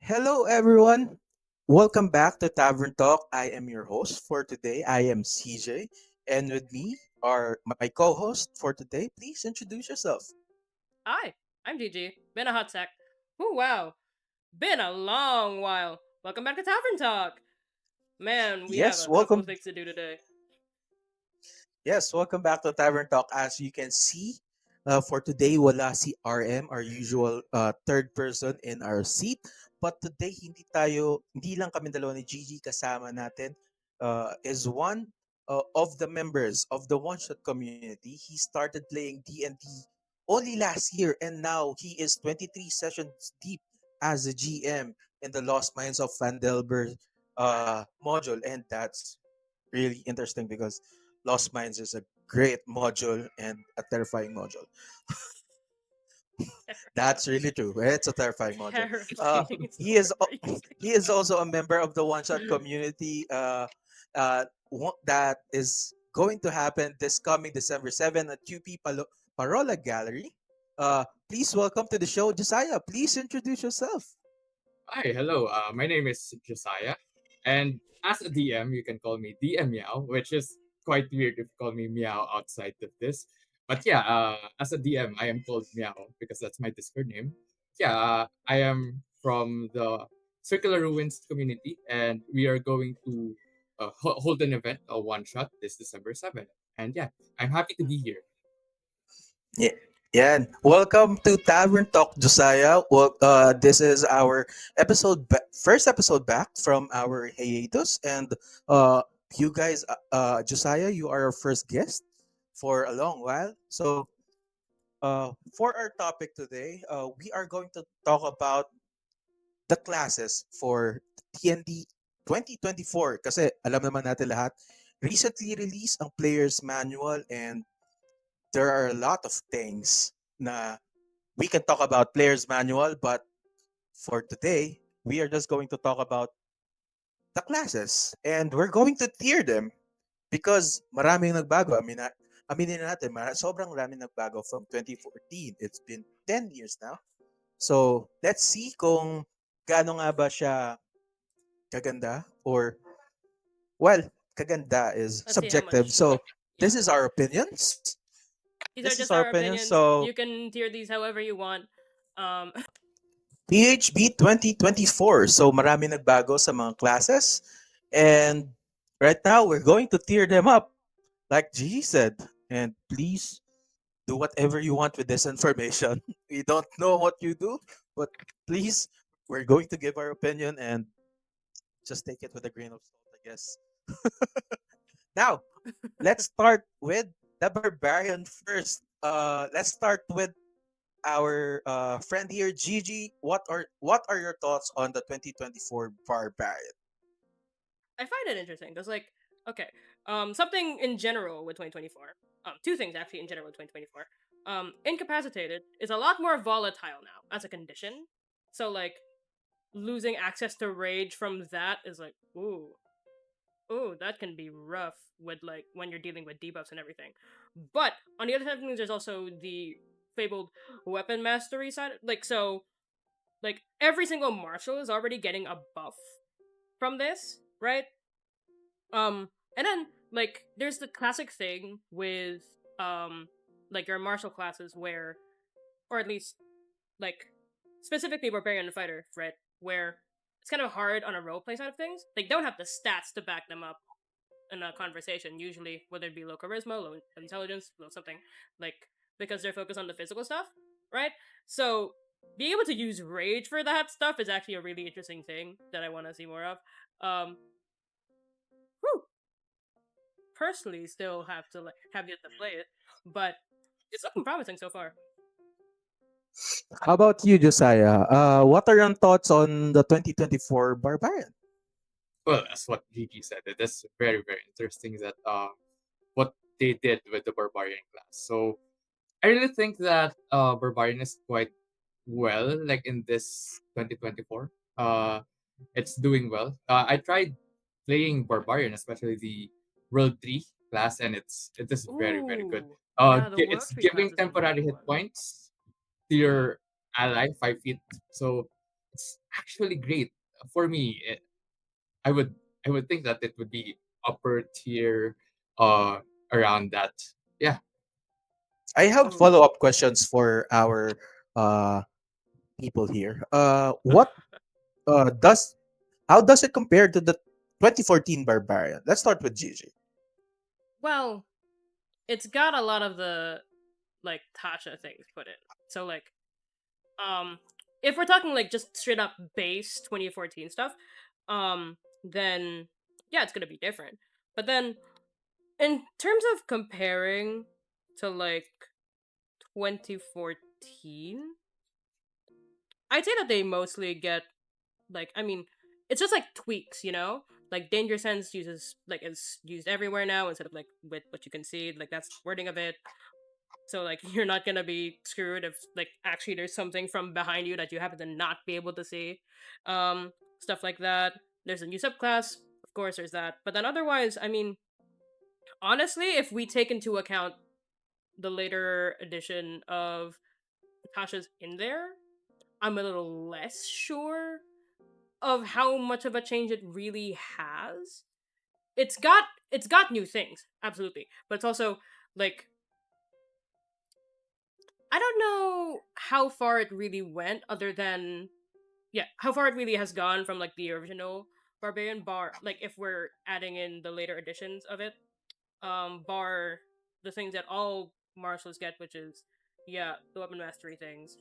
Hello, everyone. Welcome back to Tavern Talk. I am your host for today. I am CJ, and with me are my co-host for today. Please introduce yourself. Hi, I'm Gigi. Been a hot sec. Ooh, wow. Been a long while. Welcome back to Tavern Talk. Man, we have Yes, a couple of welcome. things to do today. Yes, welcome back to Tavern Talk. As you can see, for today, wala si RM, our usual third person in our seat. But today, hindi lang kami dalawa ni Gigi kasama natin. Is one of the members of the one-shot community. He started playing D&D only last year, and now he is 23 sessions deep as a GM in the Lost Minds of Fandelver module, and that's really interesting because Lost Minds is a great module and a terrifying module. Terrifying. That's really true. It's a terrifying module. Uh, Terrifying is the he is word we're using. he is also a member of the One Shot community. That is going to happen this coming December 7 at Parola Gallery. Please welcome to the show, Josiah. Please introduce yourself. Hi, hello. My name is Josiah, and as a DM, you can call me DM Meow, which is quite weird if you call me Meow outside of this. But yeah, as a DM, I am called Meow because that's my Discord name. Yeah, I am from the Circular Ruins community, and we are going to hold an event, a one shot, this December 7th. And yeah, I'm happy to be here. Yeah. Yeah, welcome to Tavern Talk, Josiah. Well, this is our first episode back from our hiatus, and you guys, Josiah, you are our first guest for a long while. So, for our topic today, we are going to talk about the classes for TND 2024. Kasi alam naman natin lahat, recently released ang player's manual, and there are a lot of things na we can talk about player's manual, but for today, we are just going to talk about the classes. And we're going to tier them because maraming nagbago. Aminin natin, sobrang maraming nagbago from 2014. It's been 10 years now. So, let's see kung gaano nga ba siya kaganda or, well, kaganda is Let's see how subjective. much. So, Yeah. this is our opinions. These This are is just our our opinions. opinions. So, You can tier these however you want. Um, PHB 2024. So marami nagbago sa mga classes. And right now, we're going to tear them up, like Gigi said. And please do whatever you want with this information. We don't know what you do, but please, we're going to give our opinion and just take it with a grain of salt, I guess. Now, let's start with the barbarian first. Let's start with our friend here, Gigi. What are your thoughts on the 2024 Barbarian? I find it interesting because, like, okay, something in general with 2024. Two things actually in general with 2024. Incapacitated is a lot more volatile now as a condition. So, like, losing access to rage from that is like, ooh, that can be rough with like when you're dealing with debuffs and everything. But on the other side of things, there's also the fabled weapon mastery side. Like every single martial is already getting a buff from this, right? And then like there's the classic thing with like your martial classes where, or at least like specifically barbarian and fighter, right? Where it's kind of hard on a roleplay side of things. They don't have the stats to back them up in a conversation. Usually, whether it be low charisma, low intelligence, low something, like because they're focused on the physical stuff, right? So being able to use rage for that stuff is actually a really interesting thing that I want to see more of. Um, whew, personally, still have to like have yet to play it, but it's looking promising so far. How about you, Josiah? What are your thoughts on the 2024 Barbarian? Well, that's what Gigi said. It is very, very interesting that what they did with the barbarian class. So I really think that barbarian is quite well, like in this 2024. It's doing well. I tried playing barbarian, especially the World 3 class, and it is very, very good. Ooh, yeah, the world It's tree class giving is a temporary good hit one. points to your ally 5 feet. So it's actually great for me. I would I would think that it would be upper tier, uh, around that. Yeah. I have Oh. follow up questions for our uh people here. What does how does it compare to the 2014 Barbarian? Let's start with Gigi. Well, it's got a lot of the like Tasha things put in. So like um if we're talking like just straight up base 2014 stuff, then yeah, it's gonna be different. But then in terms of comparing to like 2014, I'd say that they mostly get like it's just like tweaks, you know? Like danger sense uses like is used everywhere now instead of like with what you can see, like that's wording of it. So like you're not gonna be screwed if like actually there's something from behind you that you happen to not be able to see. Stuff like that. There's a new subclass, of course there's that. But then otherwise, honestly, if we take into account the later edition of Tasha's in there, I'm a little less sure of how much of a change it really has. It's got new things, absolutely. But it's also like I don't know how far it really went other than yeah, how far it really has gone from like the original Barbarian bar like if we're adding in the later editions of it. Bar the things that all marshals get, which is yeah, the weapon mastery things.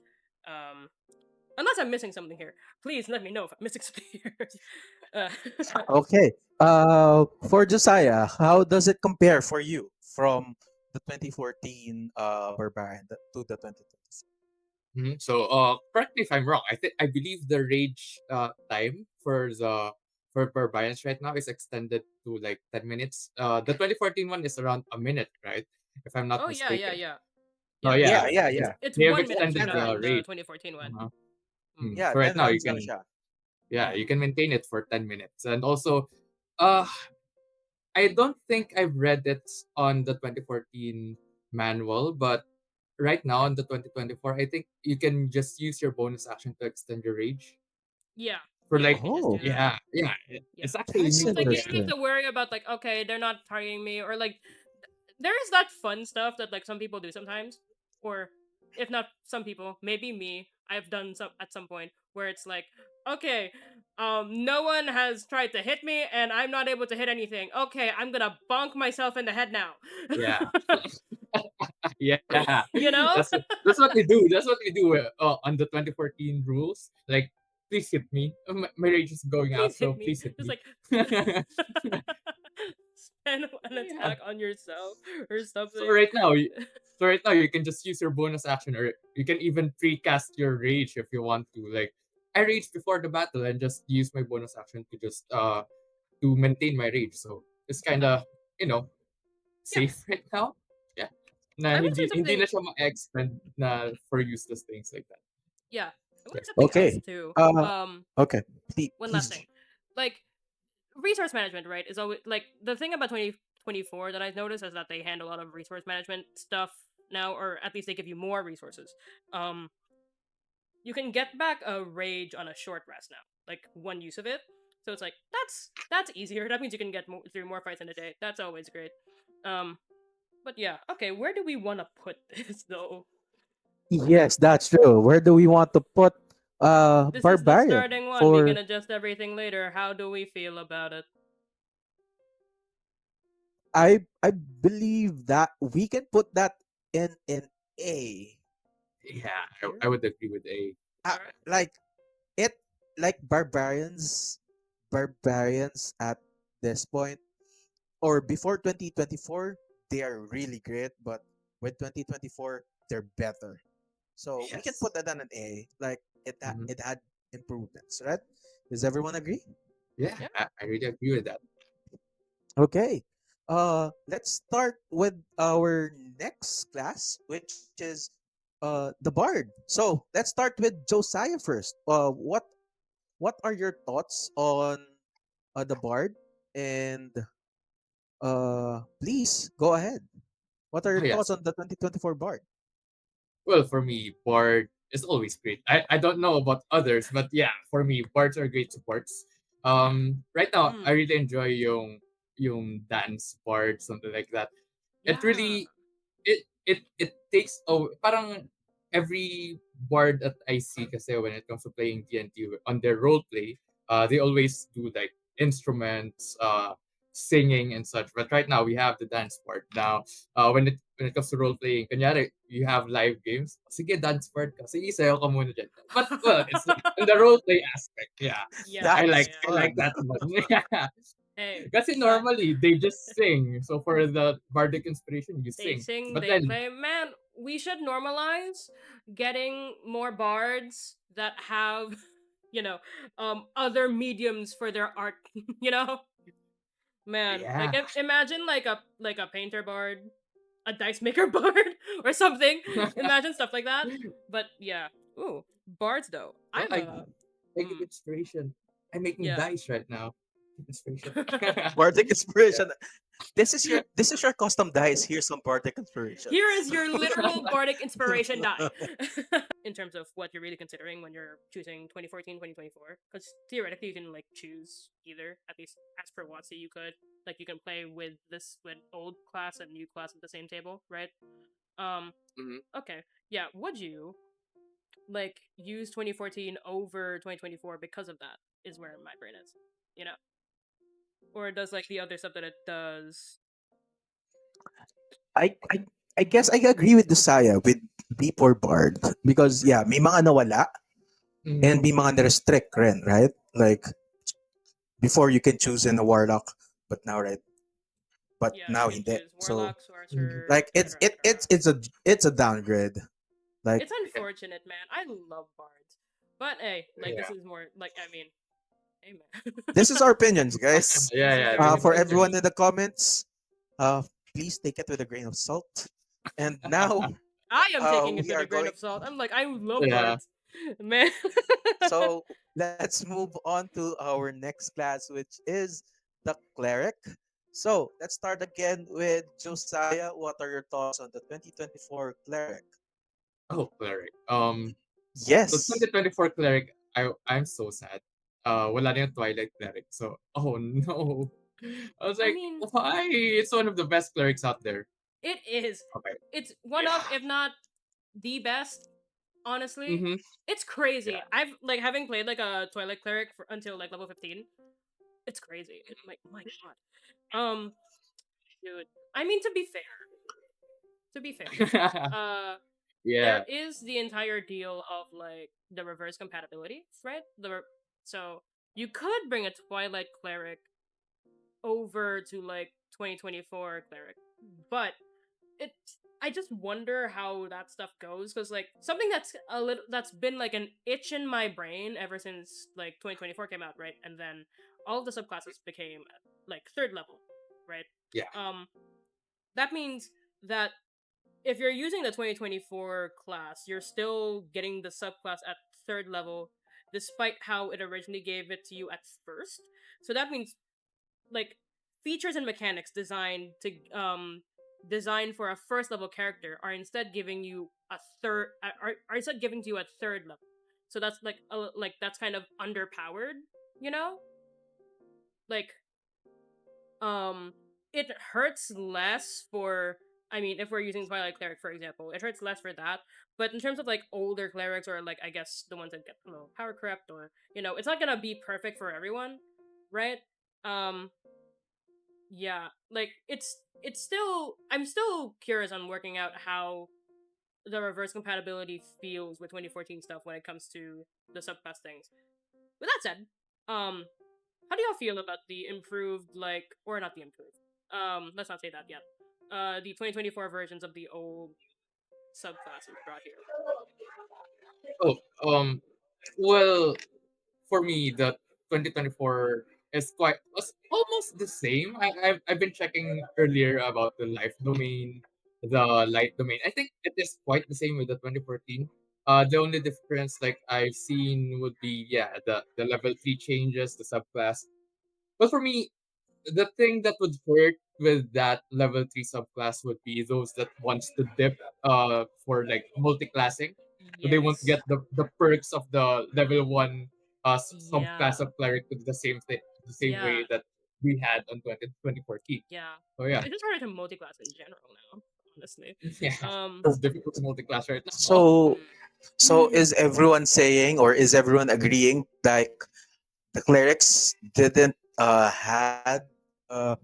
Um Unless I'm missing something here. Please let me know if I'm missing something here. uh, Okay. For Josiah, how does it compare for you from the 2014 Barbarian to the 2020? So, correct me if I'm wrong. I believe the rage time for barbarians right now is extended to like 10 minutes. The 2014 one is around a minute, right? If I'm not oh yeah, yeah, mistaken. yeah. Oh Yeah, yeah, Yeah, it's yeah, it's yeah. it's they have 1 minute Ten straight extended up the in rounds. the rage. 2014 one. Uh-huh. Mm. Yeah, So right 10 now you rounds can, gunshot. yeah, you Mm. can maintain it for 10 minutes, and also, uh, I don't think I've read it on the 2014 manual, but right now in the 2024, I think you can just use your bonus action to extend your rage Yeah, for yeah, you like, can just Oh, do that. yeah, Yeah, it's actually that's new because for like you this don't have game. interesting. to worry about like okay, they're not targeting me or like there is that fun stuff that like some people do sometimes, or if not some people, maybe me. I've done some at some point where it's like, okay, no one has tried to hit me, and I'm not able to hit anything. Okay, I'm gonna bonk myself in the head now. Yeah, yeah, You know, that's what we do. That's what we do on the 2014 rules. Like, please hit me. My rage is going out, please hit so me. please hit Just me. like spend an Yeah. attack on yourself or So something. right now, you can just use your bonus action, or you can even precast your rage if you want to. Like, I rage before the battle and just use my bonus action to just to maintain my rage. So it's kind Uh-huh. of, you know, Yeah, safe right now. Yeah. Na I want to say hindi something. na siya ma-expend na for useless things like that. Yeah, I want to Yeah. say something else Okay. too. Uh, okay. Please, One last thing, please. like resource management, right? Is always like the thing about 2024 that I've noticed is that they handle a lot of resource management stuff now, or at least they give you more resources. Um, you can get back a rage on a short rest now, like one use of it. So it's like that's easier. That means you can get through more fights in a day. That's always great. Um, but yeah, okay. Where do we want to put this though? Yes, that's true. Where do we want to put This is the Barbarian starting one. We can for adjust everything later. How do we feel about it? I believe that we can put that in A Yeah, Here. I would agree with A. All right. like it like barbarians at this point or before 2024 they are really great, but with 2024 they're better. So we can Yes. put that on an A. Like Hmm. it had improvements, right? Does everyone agree? Yeah, Yeah. I really agree with that. Okay. Let's start with our next class, which is the bard. So let's start with Josiah first. What are your thoughts on the bard? And please go ahead. What are Oh your thoughts yes. on the 2024 bard? Well, for me, Bard. is always great. I don't know about others, but yeah, for me, bards are great supports. Right now, I Mm. really enjoy yung dance bard, something like that. It Yeah. really it takes parang every bard that I see kasi when it comes to playing D&D on their role play, they always do like instruments, singing and such. But right now we have the dance part. Now, when it comes to role playing, kanyari, you have live games. Sige, dance part ka. Sige, sayo ka muna dyan. But well, it's like in the role play aspect. Yeah, Yeah, I yeah, That's like yeah. I like fun. that one. Yeah. Hey, Kasi but normally they just sing. So for the bardic inspiration, you they sing. sing, But they then play. Man, we should normalize getting more bards that have, you know, other mediums for their art. you know, man, like yeah. imagine like a painter bard, a dice maker bard, or something. Imagine stuff like that. But yeah, ooh, bards though. Well, I'm I a, taking mm, inspiration. I'm making yeah. dice right now. Inspiration. Bardic Yeah. inspiration. This is your custom dice. Here's some bardic inspiration. Here is your literal bardic inspiration die. In terms of what you're really considering when you're choosing 2014, 2024, because theoretically you can like choose either, at least as per WotC you could. Like you can play with this with old class and new class at the same table, right? Um Mhm. okay. Yeah, would you like use 2014 over 2024 because of that is where my brain is. You know? Or does like the other stuff that it does. I I I guess I agree with the Saya with Beep or Bard because yeah, may mga nawala and Mhm. may mga na-restrict rin, right? Like before you can choose in a warlock, but now right, but Yeah, you now can hindi. choose So warlock, Mhm. sorcerer, like etc. etc. it's a downgrade. Like It's unfortunate, man. I love bards. But hey, like this Yeah. is more like I mean, hey man. this is our opinions, guys. Yeah, This is yeah. our This is For our opinions. everyone opinion. in the comments, please take it with a grain of salt. And now, I am taking it we with are a grain going. of salt. I'm like, I love Yeah. bards. Man. So let's move on to our next class, which is the cleric. So let's start again with Josiah. What are your thoughts on the 2024 cleric? Oh, cleric. The Yes. 2024 cleric. I'm so sad. Wala na yung Twilight cleric. So, oh no. I was I like, mean, why? It's one of the best clerics out there. it is. Okay. It's one Yeah. of, if not the best, honestly. Mm-hmm. It's Yeah. crazy. I've like having played like a Twilight cleric for, until like level 15. It's crazy. It, like my god. Dude. I mean to be fair, uh there Yeah. is the entire deal of like the reverse compatibility, right? So you could bring a Twilight cleric over to like 2024 cleric, but it I just wonder how that stuff goes because like something that's been like an itch in my brain ever since like 2024 came out, right? And then all of the subclasses became like third level, right? Yeah. Um, that means that if you're using the 2024 class, you're still getting the subclass at third level, despite how it originally gave it to you at first. So that means like features and mechanics designed for a first level character are instead giving you a third are instead giving to you at third level. So that's like that's kind of underpowered, you know? Like it hurts less for I mean if we're using Twilight Cleric for example, it hurts less for that. But in terms of like older clerics or like I guess the ones that get power crept or it's not gonna be perfect for everyone, right? Um yeah, like it's still I'm still curious on working out how the reverse compatibility feels with 2014 stuff when it comes to the subclass things. With that said, um how do y'all feel about the improved like or not the improved? Let's not say that yet. The 2024 versions of the old subclasses brought here. Oh, well, for me, the 2024 is was almost the same. I've been checking earlier about the life domain, the light domain. I think it is quite the same with the 2014. The only difference like I've seen would be yeah the level 3 changes, the subclass. But for me, the thing that would hurt with that level 3 subclass would be those that wants to dip for like multi-classing. so they won't Yes. get the perks of the level one subclass Yeah. of cleric with the same thing, the same Yeah. way that we had on 2014. Yeah. So yeah, It's just harder to multi-class in general now, honestly. yeah, Um. it's difficult to multi-class right now. So so hmm. is everyone saying, or is everyone agreeing, like the clerics didn't had uh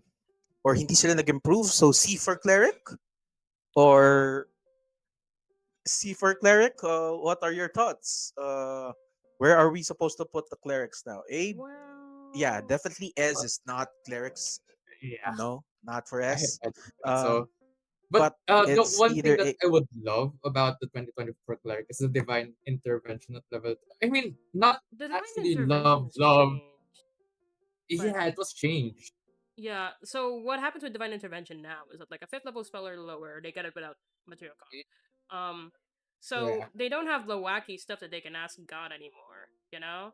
or hindi sila nag-improve? So C for cleric Uh. or C for cleric? What are your thoughts? Where are we supposed to put the clerics now? A, yeah, Well. definitely S is not clerics. Yeah, No, not for I S. think Uh, so. But but the it's one thing either that A. I would love about the 2024 cleric is the divine intervention at level. I mean, not The divine actually intervention has love. changed, but Yeah, it was changed. yeah. So what happens with divine intervention now is that like a fifth level spell or lower, they get it without material cost. Um, so Yeah, they don't have the wacky stuff that they can ask God anymore. You know,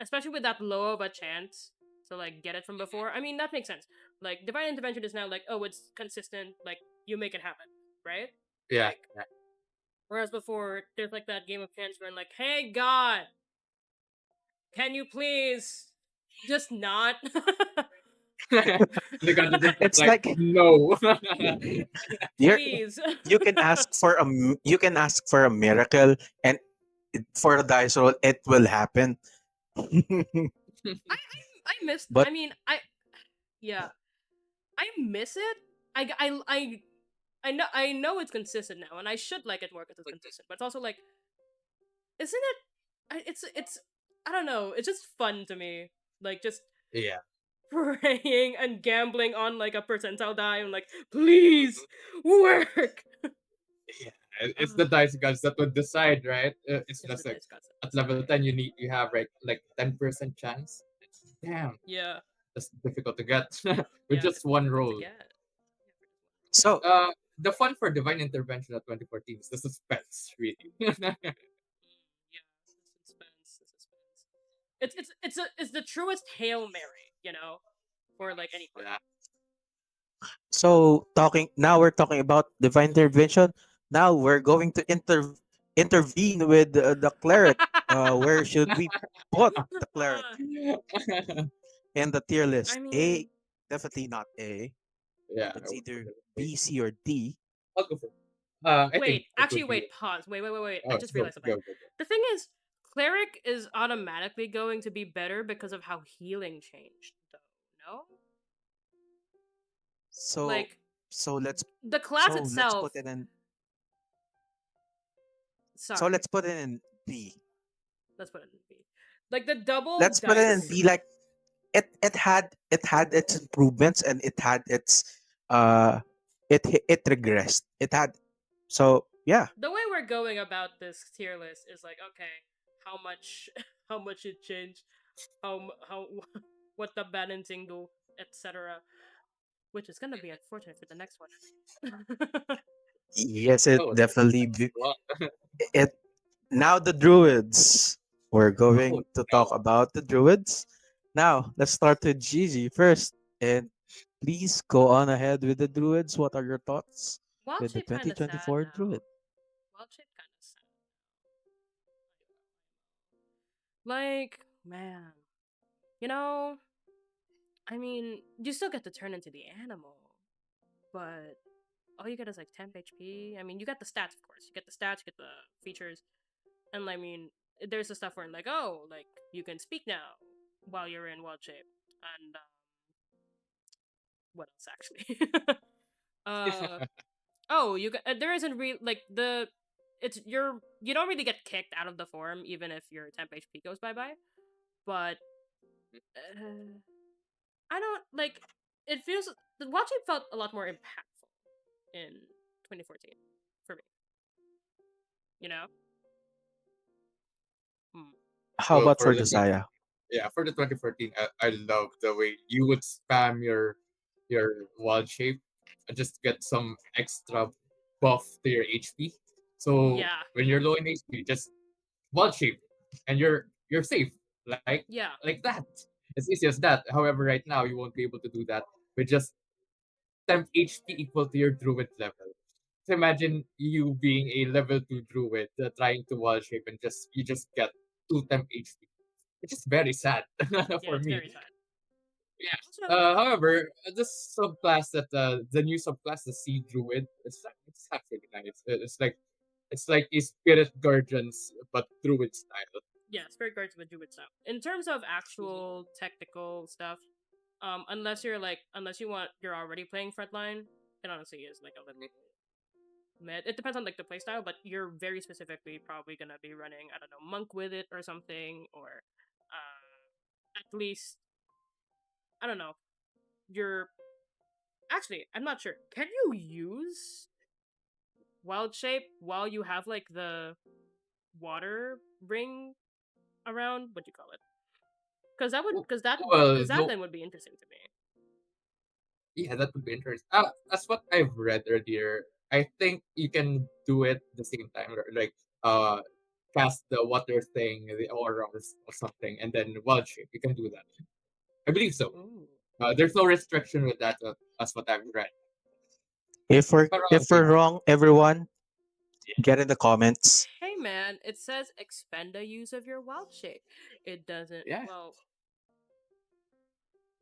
especially with that low of a chance to like get it from before. I mean, that makes sense. Like divine intervention is now like, oh, it's consistent. Like you make it happen, right? yeah. Like whereas before, there's like that game of chance where like, hey God, can you please just not? The god is just It's like like no. you're Please. you can ask for you can ask for a miracle, and for a dice roll it will happen. I missed. I But mean, yeah, I miss it. I know it's consistent now, and I should like it more because it's consistent. But it's also like, isn't it? It's. I don't know. It's just fun to me. Like just Yeah. praying and gambling on like a percentile die. I'm like, please work. Yeah, it's Ugh, the dice gods that would decide, right? It's it's the just like dice gods that at level decide. 10 you have like 10% chance. Damn, Yeah, that's difficult to get with yeah, just it's one difficult to roll. get. Yeah, for just And so the fun for divine intervention at 2014 is the suspense, really. Yeah, the suspense, the suspense. It's the truest hail mary, for like any party. Yeah. so talking now, we're talking about divine intervention. Now we're going to intervene with the cleric. Where should we put the cleric in the tier I list? A, mean, definitely not A. Yeah, I It's would put either it away. B, C, or D. I'll go for it. I think wait, it actually, would be. wait, pause, wait. I Oh, just go, realized something. go, go, go. The thing is, cleric is automatically going to be better because of how healing changed, though. No, So like so let's the class so let's itself. put it in so Sorry, let's put it in B. let's put it in B. Like the double Let's put it in dice. B. Like it had its improvements, and it had its uh it regressed. It had, so yeah. The way we're going about this tier list is like, okay, how much, how much it changed, how what the balancing do, etc. Which is gonna be unfortunate for the next one. Yes, it Oh, definitely well, it now the druids. We're oh going to talk no. about the druids. Now, let's start with Gigi first. And please go on ahead with the druids. What are your thoughts Wild with the shape kind of sad 2024 druid? now. Wild shape kind of sad. Like, man, you know, I mean, you still get to turn into the animal, but all you get is like temp HP. I mean, you get the stats, of course. You get the stats, you get the features, and I mean, there's the stuff where like, oh, like you can speak now while you're in wild shape, and what else actually? uh, oh, there isn't real like the it's you don't really get kicked out of the form even if your temp HP goes bye bye, but uh, I don't like it feels the wild shape felt a lot more impactful in 2014 for me, you know. Hmm. How Well, about for for the 20, Josiah? yeah, for the 2014, I love the way you would spam your wild shape and just get some extra buff to your HP. So Yeah, when you're low in HP, just wild shape and you're safe. Like yeah. like that. As easy as that. However, right now you won't be able to do that with just temp HP equal to your druid level. imagine you being a level 2 druid trying to wall shape and you just get 2 temp HP, which is very sad Yeah, for it's me. very sad. Yeah. Also, However, this subclass the new subclass, the Sea Druid, it's actually nice. It's like a spirit guardians but druid style. yeah, Spirit Guards would do it stuff. In terms of actual technical stuff, unless you want you're already playing frontline, it honestly is like a little mid. It depends on like the playstyle, but you're very specifically probably gonna be running, I don't know, monk with it or something, or at least I don't know. You're actually I'm not sure. Can you use wild shape while you have like the water ring around? What do you call it? Well, Because that no, then would be interesting to me. yeah, that would be interesting. As what I've read earlier, I think you can do it the same time, like uh, cast the water thing, the aura or something, and then wild shape. You can do that. I believe so. Ooh. There's no restriction with that. That's what I've read. But If yeah, we're wrong, everyone, get in the comments. Hey man, it says expend a use of your wild shape. It doesn't. yeah,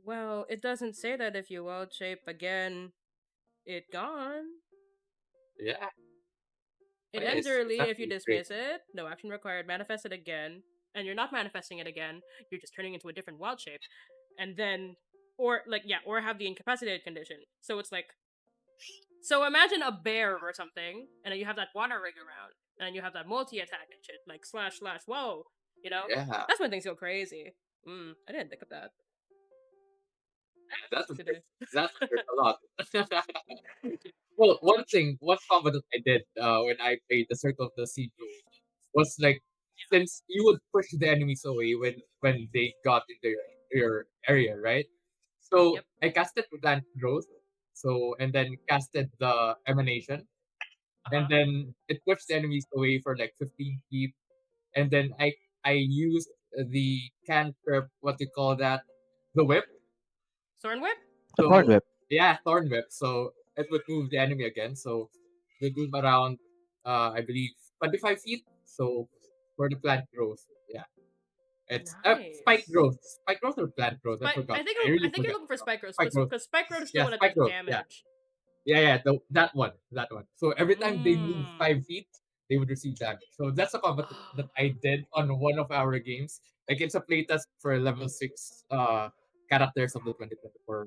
Well, it doesn't say that if you wild shape again, it gone. yeah. It Yeah, ends it's early if you actually great. dismiss it. No action required. Manifest it again, and you're not manifesting it again. You're just turning into a different wild shape, and then, or like yeah, or have the incapacitated condition. So it's like, so imagine a bear or something, and then you have that water ring around, and then you have that multi attack and shit, like slash slash. Whoa, you know, Yeah, that's when things go crazy. I didn't think of that. that would Should hurt. I? That would hurt a lot. Well, one combo that I did when I played the Circle of the Sea Druid was like, since you would push the enemies away when they got into your area, right? So Yep. I casted Plant Growth, so and then casted the Emanation, Uh and huh. then it pushed the enemies away for like 15 feet, and then I used the cantrip, what do you call that, the whip. Thorn whip. A thorn So whip. yeah, thorn whip. So it would move the enemy again. So they move around, I believe 25 feet. So for the plant growth, yeah, it's Nice. spike growth or plant growth. I Spike. forgot. I think I I really think you're forgot. looking for spike growth Spike growth. because spike growth is the Yeah, one that spike does growth. Yeah, damage. that one, that one. So every time they move Mmm. 5 feet, they would receive damage. So that's a combat that I did on one of our games. Like it's a playtest for level 6 characters of the 2024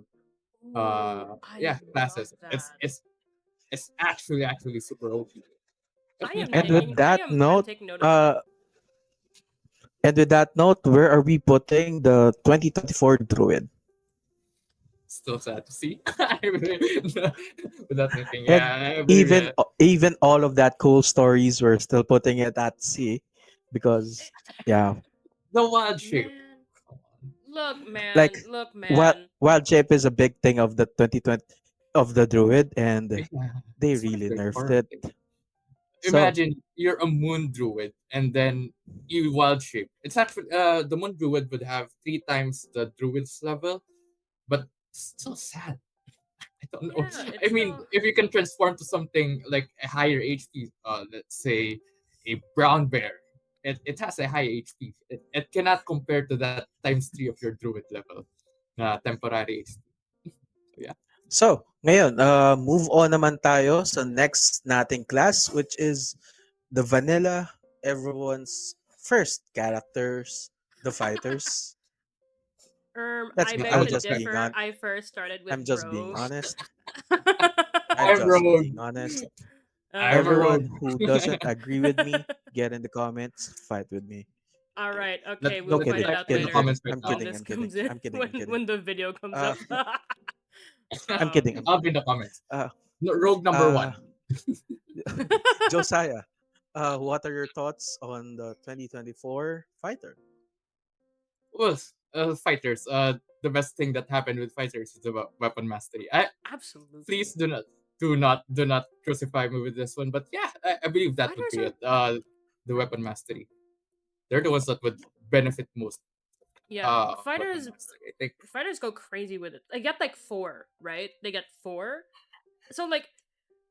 Ooh, I yeah, love classes. that. It's actually super OP. And with that I'm note, taking note of that. uh, and with that note, where are we putting the 2024 Druid? Still sad to see. I really- Without thinking, And yeah, I believe yeah. even all of that cool stories, we're still putting it at C, because yeah, The wild shape. Man, Come on. like look, wild man. wild shape is a big thing of the 2020 of the Druid, and Yeah, they it's one of really the nerfed core it. things. So Imagine you're a moon druid and then you wild shape. It's actually the moon druid would have 3 times the druid's level, but still sad. I don't know. Yeah, it's I mean, still. if you can transform to something like a higher HP, let's say a brown bear, it has a high HP. It cannot compare to that times 3 of your druid level, temporary HP. Yeah. ngayon, move on naman tayo sa next nating class, which is the vanilla, everyone's first characters, the fighters. I beg I'm Oh, to the just fact. being differ. on. I first started with I'm just being Rogue. honest. I'm I'm just rogue. being honest. I'm a Everyone rogue. um. who doesn't agree with me, get in the comments, fight with me. All right. Let, Okay, we No will let's fight kidding, it type out it in the later kidding. comments right I'm now. when kidding. this I'm kidding. comes in. I'm kidding. I'm kidding. When the video comes Uh, up. I'm kidding. um. I'm I'll be in kidding. the comments. Uh, Rogue number uh, one. Josiah, what are your thoughts on the 2024 fighter? Well, fighters. The best thing that happened with fighters is the weapon mastery. Please Absolutely. do not crucify me with this one. But yeah, I believe that would Fighters be are it. The weapon mastery. They're the ones that would benefit most. yeah. Weapon mastery. I think. Fighters go crazy with it. They get like four, right? They get four. So like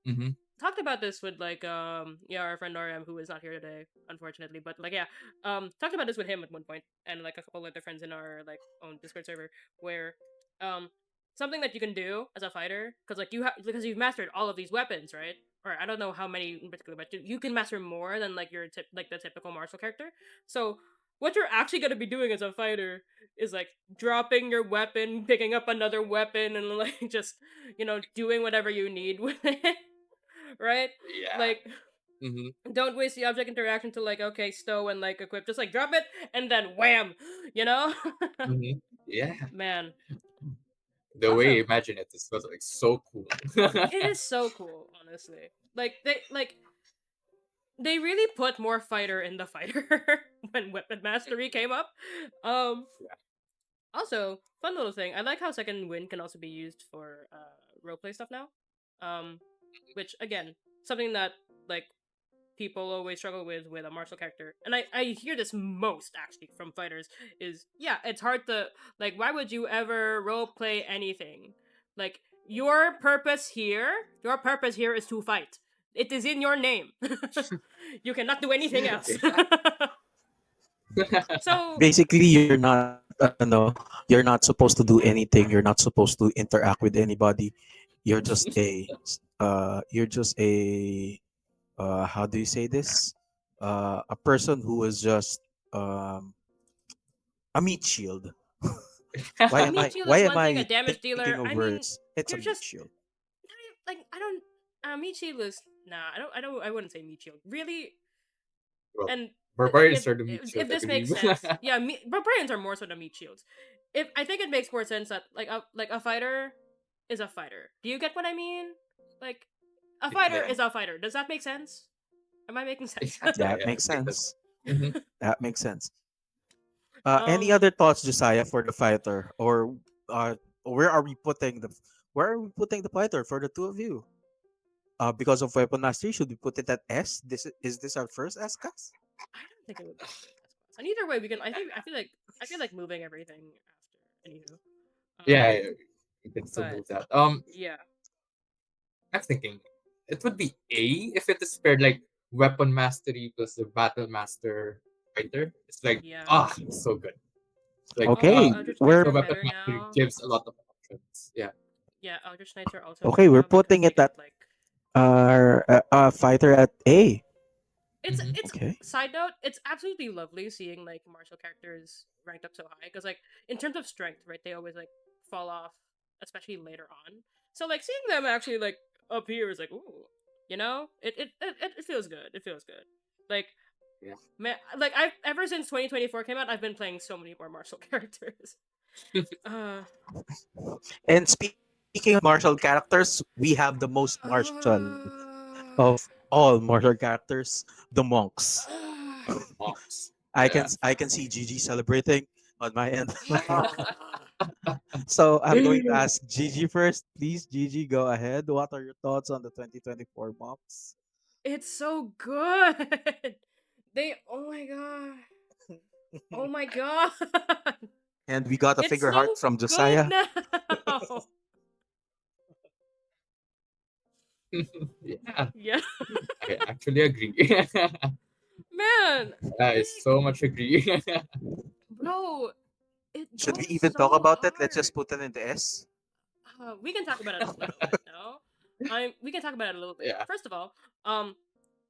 Mm-hmm. talked about this with like yeah, our friend RM, who is not here today, unfortunately, but like yeah, talked about this with him at one point, and like a couple other friends in our like own Discord server, where um something that you can do as a fighter, because like because you've mastered all of these weapons, right? Or I don't know how many in particular, but you can master more than like like the typical martial character. So what you're actually going to be doing as a fighter is like dropping your weapon, picking up another weapon, and like just doing whatever you need with it, right? Yeah. Like, Mm-hmm. don't waste the object interaction to like okay stow and like equip. Just like drop it and then wham, you know. Mm-hmm. Yeah. Man, The way you also imagine it is was like so cool. it is so cool, honestly. They really put more fighter in the fighter when weapon mastery came up. Um, Also, fun little thing. I like how second wind can also be used for roleplay stuff now. Um, which again, something that like people always struggle with a martial character, and I hear this most actually from fighters is yeah, it's hard to like. Why would you ever roleplay anything? Like your purpose here is to fight. It is in your name. You cannot do anything else. Yeah. So Basically, you're not no, you're not supposed to do anything. You're not supposed to interact with anybody. You're just a how do you say this? A person who is just um a meat shield. a meat shield Why is am one thing. A I damage thinking of dealer. I mean, words? It's a you're meat just shield. like I don't. Meat shield is nah. I wouldn't say meat shield really. Well, And barbarians are the meat shield, if I this makes believe. sense, yeah, barbarians are more sort of meat shields. If I think it makes more sense that like a fighter is a fighter. Do you get what I mean? Like a fighter Yeah. is a fighter. Does that make sense? Am I making sense? Yeah, yeah, That yeah. makes It does. sense. Mm-hmm. That makes sense. Any um. other thoughts, Josiah, for the fighter, or uh, where are we putting the fighter for the two of you? Because of weapon mastery, should we put it at S? Is this our first S cast? I don't think it would be the first class. And either way, we can. I feel like moving everything after. Anywho, Yeah, um, yeah, you can still but move that. yeah, I'm thinking it would be A if it is paired like weapon mastery plus the battle master fighter. It's like yeah. so good. Like Also, Okay, Eldritch Knights we're the are weapon better mastery now. gives a lot of options. Yeah. Yeah, Eldritch Knights are also okay. better We're now because putting they it get at like our fighter at A. Mm-hmm. it's Okay. side note, it's absolutely lovely seeing like martial characters ranked up so high because like in terms of strength, right, they always like fall off, especially later on. So like seeing them actually like up here is like ooh, it feels good. It feels good. Like Yeah. man, like I've ever since 2024 came out, I've been playing so many more martial characters. Uh, And speaking of martial characters, we have the most martial of all martial characters, the monks. Monks. I Yeah. can see Gigi celebrating on my end. So I'm going to ask Gigi first. Please, Gigi, go ahead. What are your thoughts on the 2024 monks? it's so good. They oh my god. Oh my god. And we got a It's figure heart so from good Josiah. now. Yeah. Yeah. I actually agree. Man, I they so much agree. bro, it Should we goes even talk so about it? Let's just hard. put it in the S. We can talk about it a little bit now. We can talk about it a little bit. Yeah. First of all, um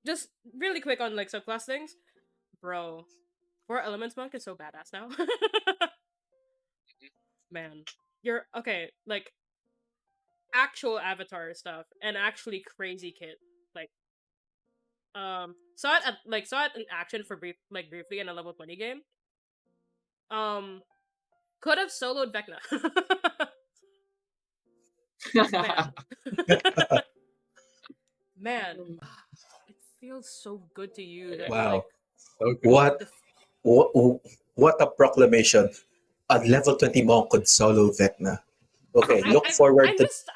just really quick on like subclass things. Bro, Four Elements Monk is so badass now. Man. You're okay, like actual avatar stuff and actually crazy kit. Like saw it in action for briefly in a level 20 game. Um could have soloed Vecna. Man. Man. It feels so good to use and Yeah. like Wow. So good. What the what what a proclamation. A level 20 monk could solo Vecna. Okay, looking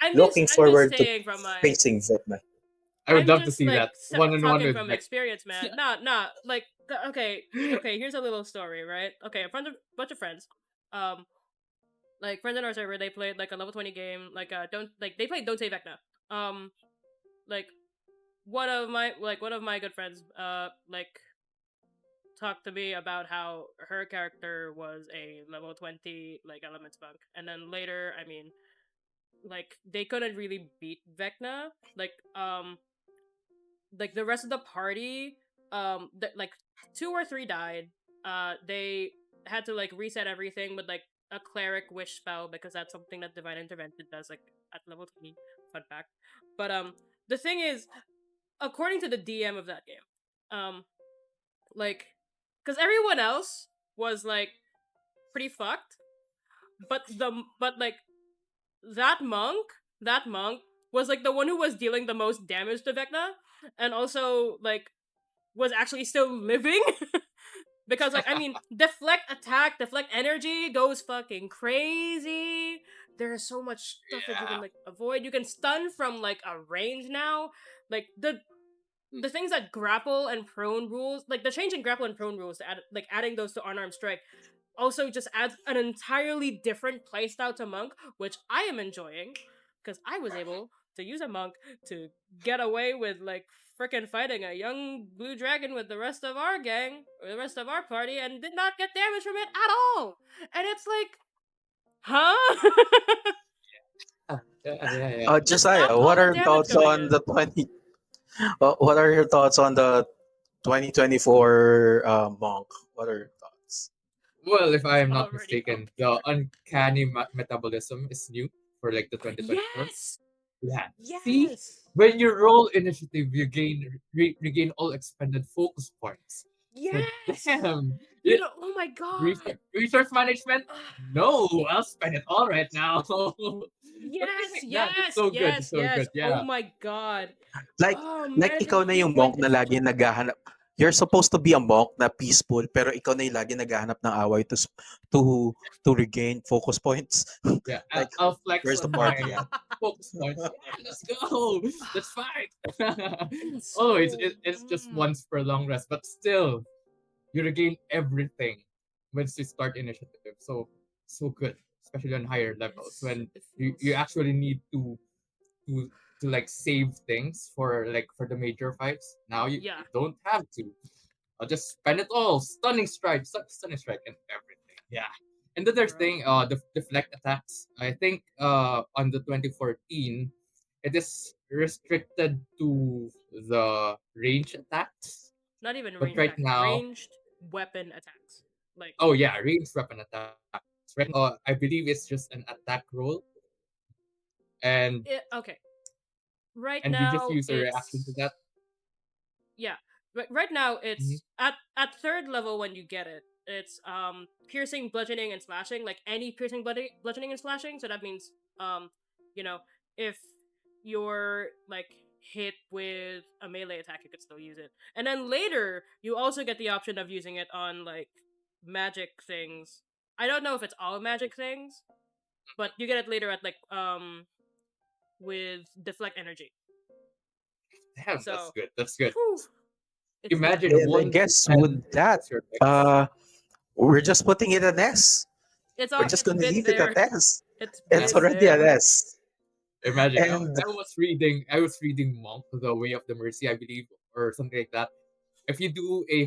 I'm just forward to saying from my facing Vecna. I would I'm love to just see like that one on one talking with from Beck. experience, man. Nah. Like, okay. Here's a little story, right? Okay, a bunch of friends, um, like friends in our server, they played like a level 20 game. Like, don't like they played Don't Say Vecna. Um, like one of my good friends like talked to me about how her character was a level 20 like elements monk, and then later, I mean, like they couldn't really beat Vecna. Like the rest of the party, like two or three died. They had to like reset everything with like a cleric wish spell because that's something that divine intervention does like at level 20. Fun fact. But the thing is, according to the DM of that game, like, because everyone else was like pretty fucked, but like that monk, that monk was like the one who was dealing the most damage to Vecna, and also like was actually still living. Because like, I mean, deflect energy goes fucking crazy. There is so much stuff that you can Yeah. like avoid. You can stun from like a range now. Like the things that grapple and prone rules, like the change in grapple and prone rules, like adding those to unarmed strike, also just adds an entirely different playstyle to monk, which I am enjoying because I was able to use a monk to get away with like freaking fighting a young blue dragon with the rest of our gang or the rest of our party and did not get damage from it at all. And it's like, huh? Yeah. Just Josiah, stopped all what the are your damage thoughts coming on in. the 20? What are your thoughts on the 2024 monk? What are your thoughts? Well, if I It's am not already up mistaken, the there. uncanny metabolism is new for like the 2024. Yes! Yeah. See, Yes! when you roll initiative, you regain all expended focus points. So Yes! damn, You know, oh my god! resource management. No, I'll spend it all right now. But things Yes, like that, it's yes, so good, it's yes, so yes. good. Oh Yeah. my god. Like Oh, like managing ikaw na heal yung monk points na is such a lagi naghahanap. You're supposed to be a monk na peaceful pero ikaw na yung lagi naghahanap ng away to regain focus points. Yeah, Like I'll flex where's the on my party at? focus points. Yeah, let's go. Let's fight. it's Oh, so it's just once per long rest, but still, you regain everything once you start initiative. So so good, especially on higher levels when it you, feels you so actually need to to like save things for like for the major fights. Now yeah. you don't have to. I'll just spend it all. Stunning strike, and everything. Yeah. And the other Bro. thing, the deflect attacks. I think on the 2014, it is restricted to the range attacks. Not even But range right attacks, now, ranged weapon attacks. Like oh yeah, range weapon attacks. Right now, I believe it's just an attack roll, and okay. Right you just now use a reaction to that. it's yeah. Right now Mhm. it's at third level when you get it. It's piercing, bludgeoning, and slashing. Like any piercing, bludgeoning, and slashing. So that means you know, if you're like hit with a melee attack, you could still use it. And then later you also get the option of using it on like magic things. I don't know if it's all magic things, but you get it later at like with deflect energy. Damn, that's So, good. That's good. whew, it's Imagine nice. And I one guess and with that, that's your picks. uh, we're just putting it an S. We're just It's gonna been leave it at there. S. It's Yeah. It's been already an there. S. Imagine And I was reading Monk, The Way of the Mercy, I believe, or something like that. If you do the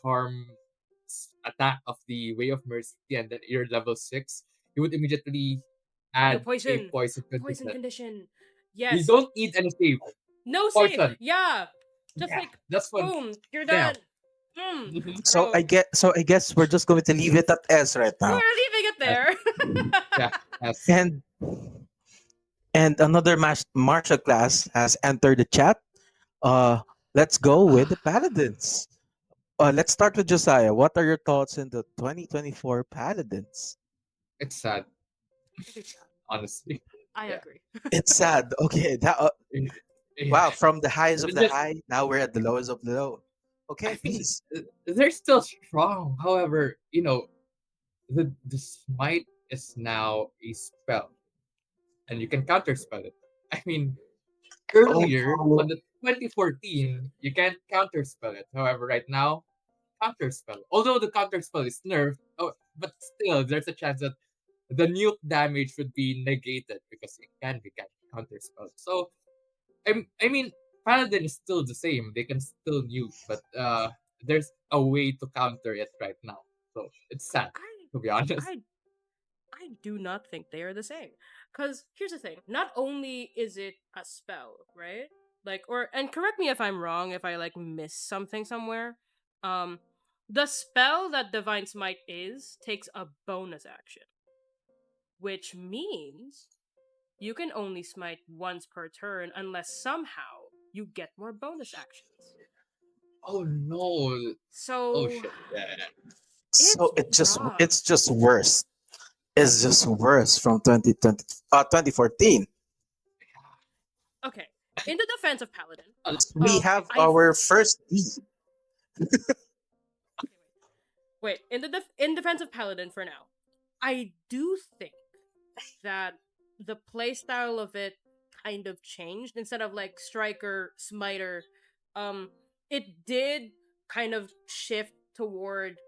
harm attack of the Way of Mercy and then you're level 6, you would immediately You add a poison. poison Poison condition. condition. You Yes. don't need any save. No save. Poison. Yeah. Just Yeah, like that's fun. boom, you're Damn. done. Mm, so bro. I guess we're just going to leave it at S right now. We're leaving it Yes. there. Yeah. Yes. And another martial class has entered the chat. Uh, let's go with the paladins. Let's start with Josiah. What are your thoughts in the 2024 paladins? It's sad, It is sad. honestly. I Yeah. agree. It's sad. Okay, that Yeah. wow. From the highs of It's the just high, now we're at the lows of the low. I Okay, mean, please. they're still strong. However, the smite is now a spell, and you can counterspell it. I mean, earlier Oh, on the 2014, you can't counterspell it. However, right now, counterspell. Although the counterspell is nerfed, but still, there's a chance that the nuke damage would be negated because it can be counterspelled. So, I mean, Paladin is still the same. They can still nuke, but there's a way to counter it right now. So it's sad, I to be honest. I I do not think they are the same. Cause here's the thing: not only is it a spell, right? Like, or and correct me if I'm wrong, if I like miss something somewhere. Um, the spell that Divine Smite is takes a bonus action, which means you can only smite once per turn unless somehow you get more bonus actions. Oh no! Oh So shit! Yeah, yeah. it's So rough. it's just worse. It's just worse from 2020 2014. Okay, in the defense of Paladin, We have I our first D. okay, wait. In defense of Paladin for now, I do think that the playstyle of it kind of changed. Instead of like striker smiter, um, it did kind of shift toward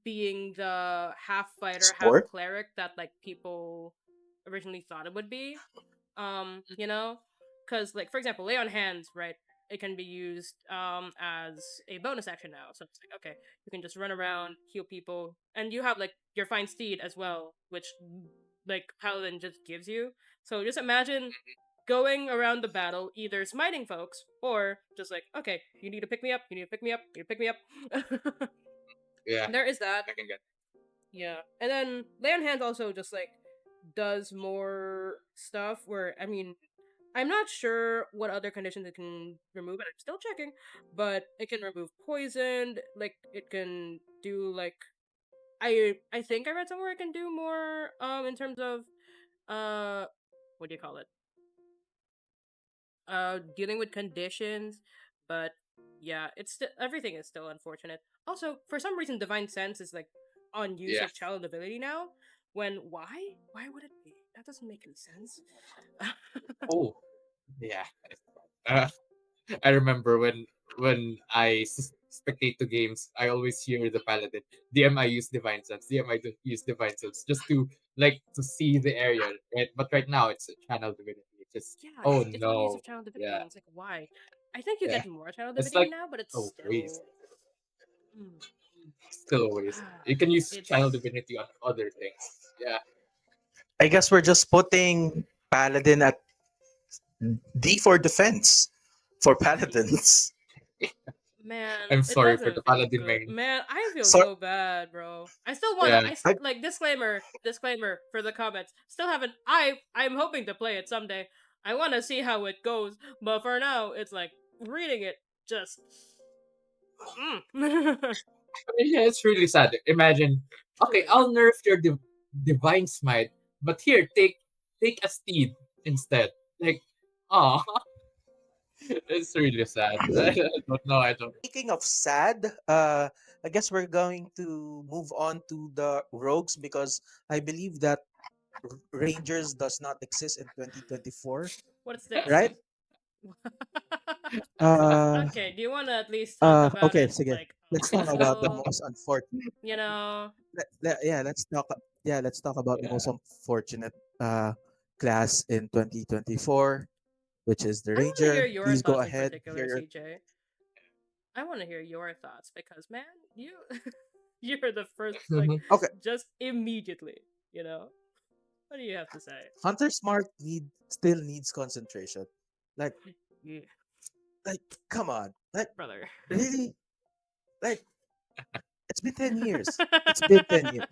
being the half fighter, half Sport. cleric that like people originally thought it would be. You know, because like for example, lay on hands, right? It can be used as a bonus action now. So it's like okay, you can just run around, heal people, and you have like your fine steed as well, which like paladin just gives you. So just imagine going around the battle, either smiting folks or just like okay, you need to pick me up, you need to pick me up, you need to pick me up. Yeah, There is that. I can get. Yeah. And then Lay on Hands also just like does more stuff where I mean I'm not sure what other conditions it can remove, and I'm still checking, but it can remove poison, like it can do like I think I read somewhere it can do more in terms of uh what do you call it? Dealing with conditions, but yeah, it's everything is still unfortunate. Also, for some reason Divine Sense is like on use Yeah. of child ability now. When why would it be? That doesn't make any sense. Oh, yeah. Uh, I remember when spectate to games, I always hear the paladin. DMI use divine sense. DMI don't use divine sense just to like to see the area, right? But right now it's a channel divinity. It's just Yeah, oh it's on use no, of child divinity, yeah, and it's like why? I think you yeah. get more child It's divinity like now, but it's a waste. still mm, Still a waste. You can use channel it's divinity on other things. Yeah. I guess we're just putting Paladin at D for defense for Paladins. man, I'm it sorry for the doesn't feel paladin good. main. Man, I feel So so bad, bro. I still wanna. Yeah. I Like disclaimer for the comments. Still haven't. I'm hoping to play it someday. I want to see how it goes, but for now, it's like reading it just. Mm. I mean, yeah, it's really sad. Imagine, okay, Truly. I'll nerf your divine smite, but here, take a steed instead. Like, oh, it's really sad. I don't know. I don't. speaking of sad, I guess we're going to move on to the rogues because I believe that Rangers does not exist in 2024, What's this? right? Uh, Okay, do you want to at least talk about okay, it sige. like Let's a talk about the little? most unfortunate. You know, Yeah, let's talk about the most Yeah. unfortunate class in 2024, which is the I want to hear Ranger. your Please go thoughts in ahead. particular, Hear your CJ. I want to hear your thoughts because man, you you're the first like Mhm. okay. just immediately, you know. What do you have to say? Hunter Smart still needs concentration. Like Yeah, like come on. Like brother. really? Like it's been 10 years. It's been 10 years.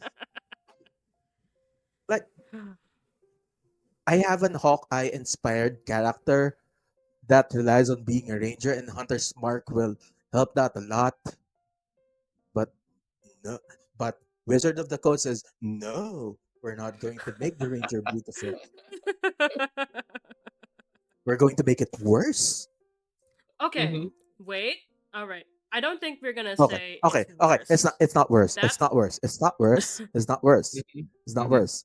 Like I have an Hawkeye inspired character that relies on being a ranger, and Hunter's Mark will help that a lot. But no, but Wizard of the Coast says no. We're not going to make the ranger beautiful. We're going to make it worse. Okay, Mhm. wait. All right. I don't think we're gonna Okay, say okay, it's okay. It's not. worse. It's not worse. That. It's not worse. It's not worse. It's not worse. Mhm. It's not Mhm. worse.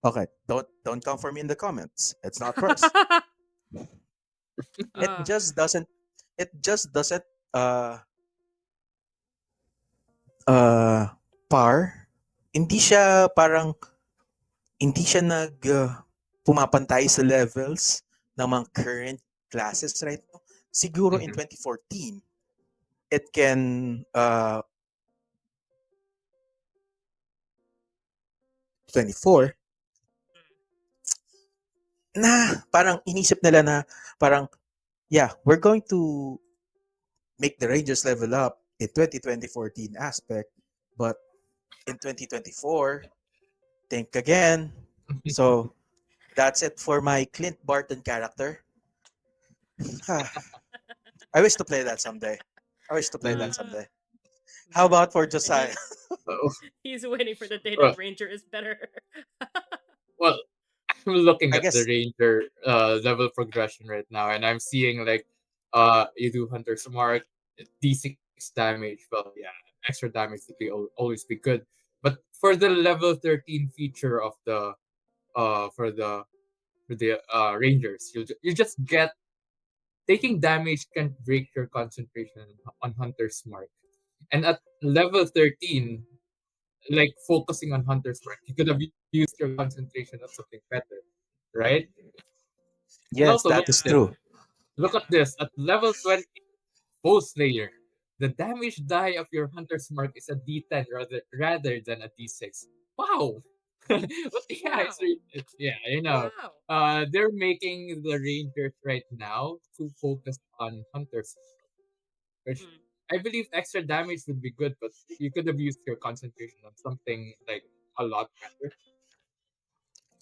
Okay, don't come for me in the comments. It's not worse. It uh, just doesn't. It just doesn't. Uh, uh, par. Hindi siya parang hindi siya pumapantay sa levels ng mga current classes right now. siguro in Mhm. 2014 it can 24 Mm. na parang inisip nila na parang yeah, we're going to make the Rangers level up in 2014 aspect, but in 2024, think again. So that's it for my Clint Barton character. I wish to play that someday. I wish to play Uh, that someday. How Man, about for Josiah? oh, he's waiting for the day well, that Ranger is better. well, I'm looking I at the guess ranger level progression right now, and I'm seeing like you do hunter's mark, d6 damage. Well, yeah, extra damage would be always be good. But for the level 13 feature of the for the rangers, you just get taking damage can break your concentration on hunter's mark, and at level 13, like focusing on hunter's mark, you could have used your concentration on something better, right? And yes, also that is Yeah. true. look at this. At level 20, Pulse Slayer, the damage die of your hunter's mark is a D10 rather than a D6. Wow. But yeah, Wow. it's yeah, you know. Wow. They're making the rangers right now too focused on hunters, which Mm. I believe extra damage would be good, but you could have used your concentration on something like a lot better.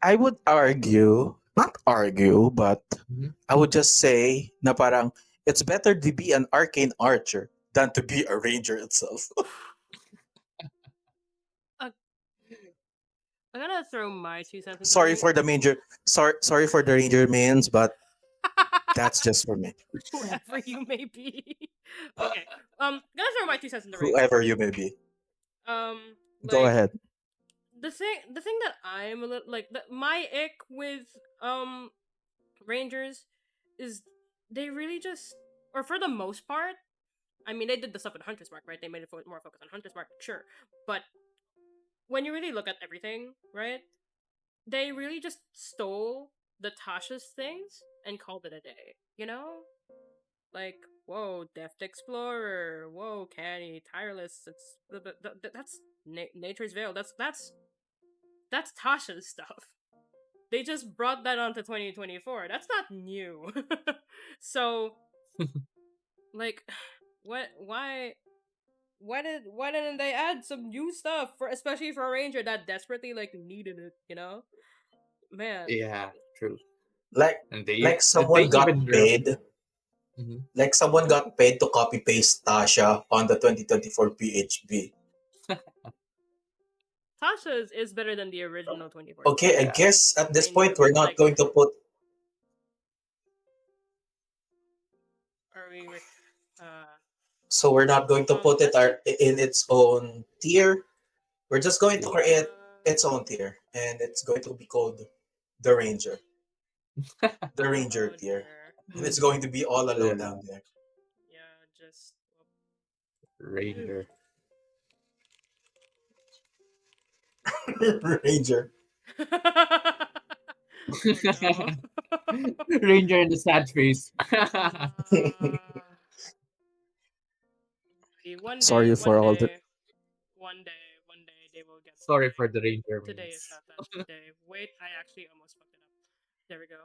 I would argue, not argue, but Mhm. I would just say na parang it's better to be an arcane archer than to be a ranger itself. Uh, I'm gonna throw my 2 cents into the Sorry ring. for the major, sorry for the ranger mains, but that's just for me. Whoever you may be. Okay. Gonna throw my 2 cents in the ring. Whoever you may be. Go Like ahead. the thing that I'm a little like my ick with Rangers is they really just, or for the most part, I mean they did the stuff with Hunter's Mark, right? They made it more focused on Hunter's Mark, sure. But when you really look at everything, right? They really just stole the Tasha's things and called it a day. You know? Like, whoa, Deft Explorer, whoa, Canny, Tireless. It's that's Nature's Veil. That's Tasha's stuff. They just brought that onto 2024. That's not new. So, like, what? Why didn't they add some new stuff for, especially for a ranger that desperately like needed it? You know, man. Yeah, true. Like And like they someone even got paid. mhm. Like someone got paid to copy paste Tasha on the 2024 PHB. Tasha's is better than the original 2014. Okay, I Yeah. guess at I this mean, point we're not like, going to put. are we? Uh, So we're not going to put it let's check. in its own tier. We're just going to create its Uh, own tier, and it's going to be called the Ranger, the Ranger oh tier, dear. and it's going to be all alone Yeah, down there. Yeah, just. ranger. Ranger. Oh no. Ranger in the sad face. uh, Sorry for all the. one day they will get the Sorry day. for the ranger Today is memes. not that day. Wait, I actually almost fucked it up. There we go.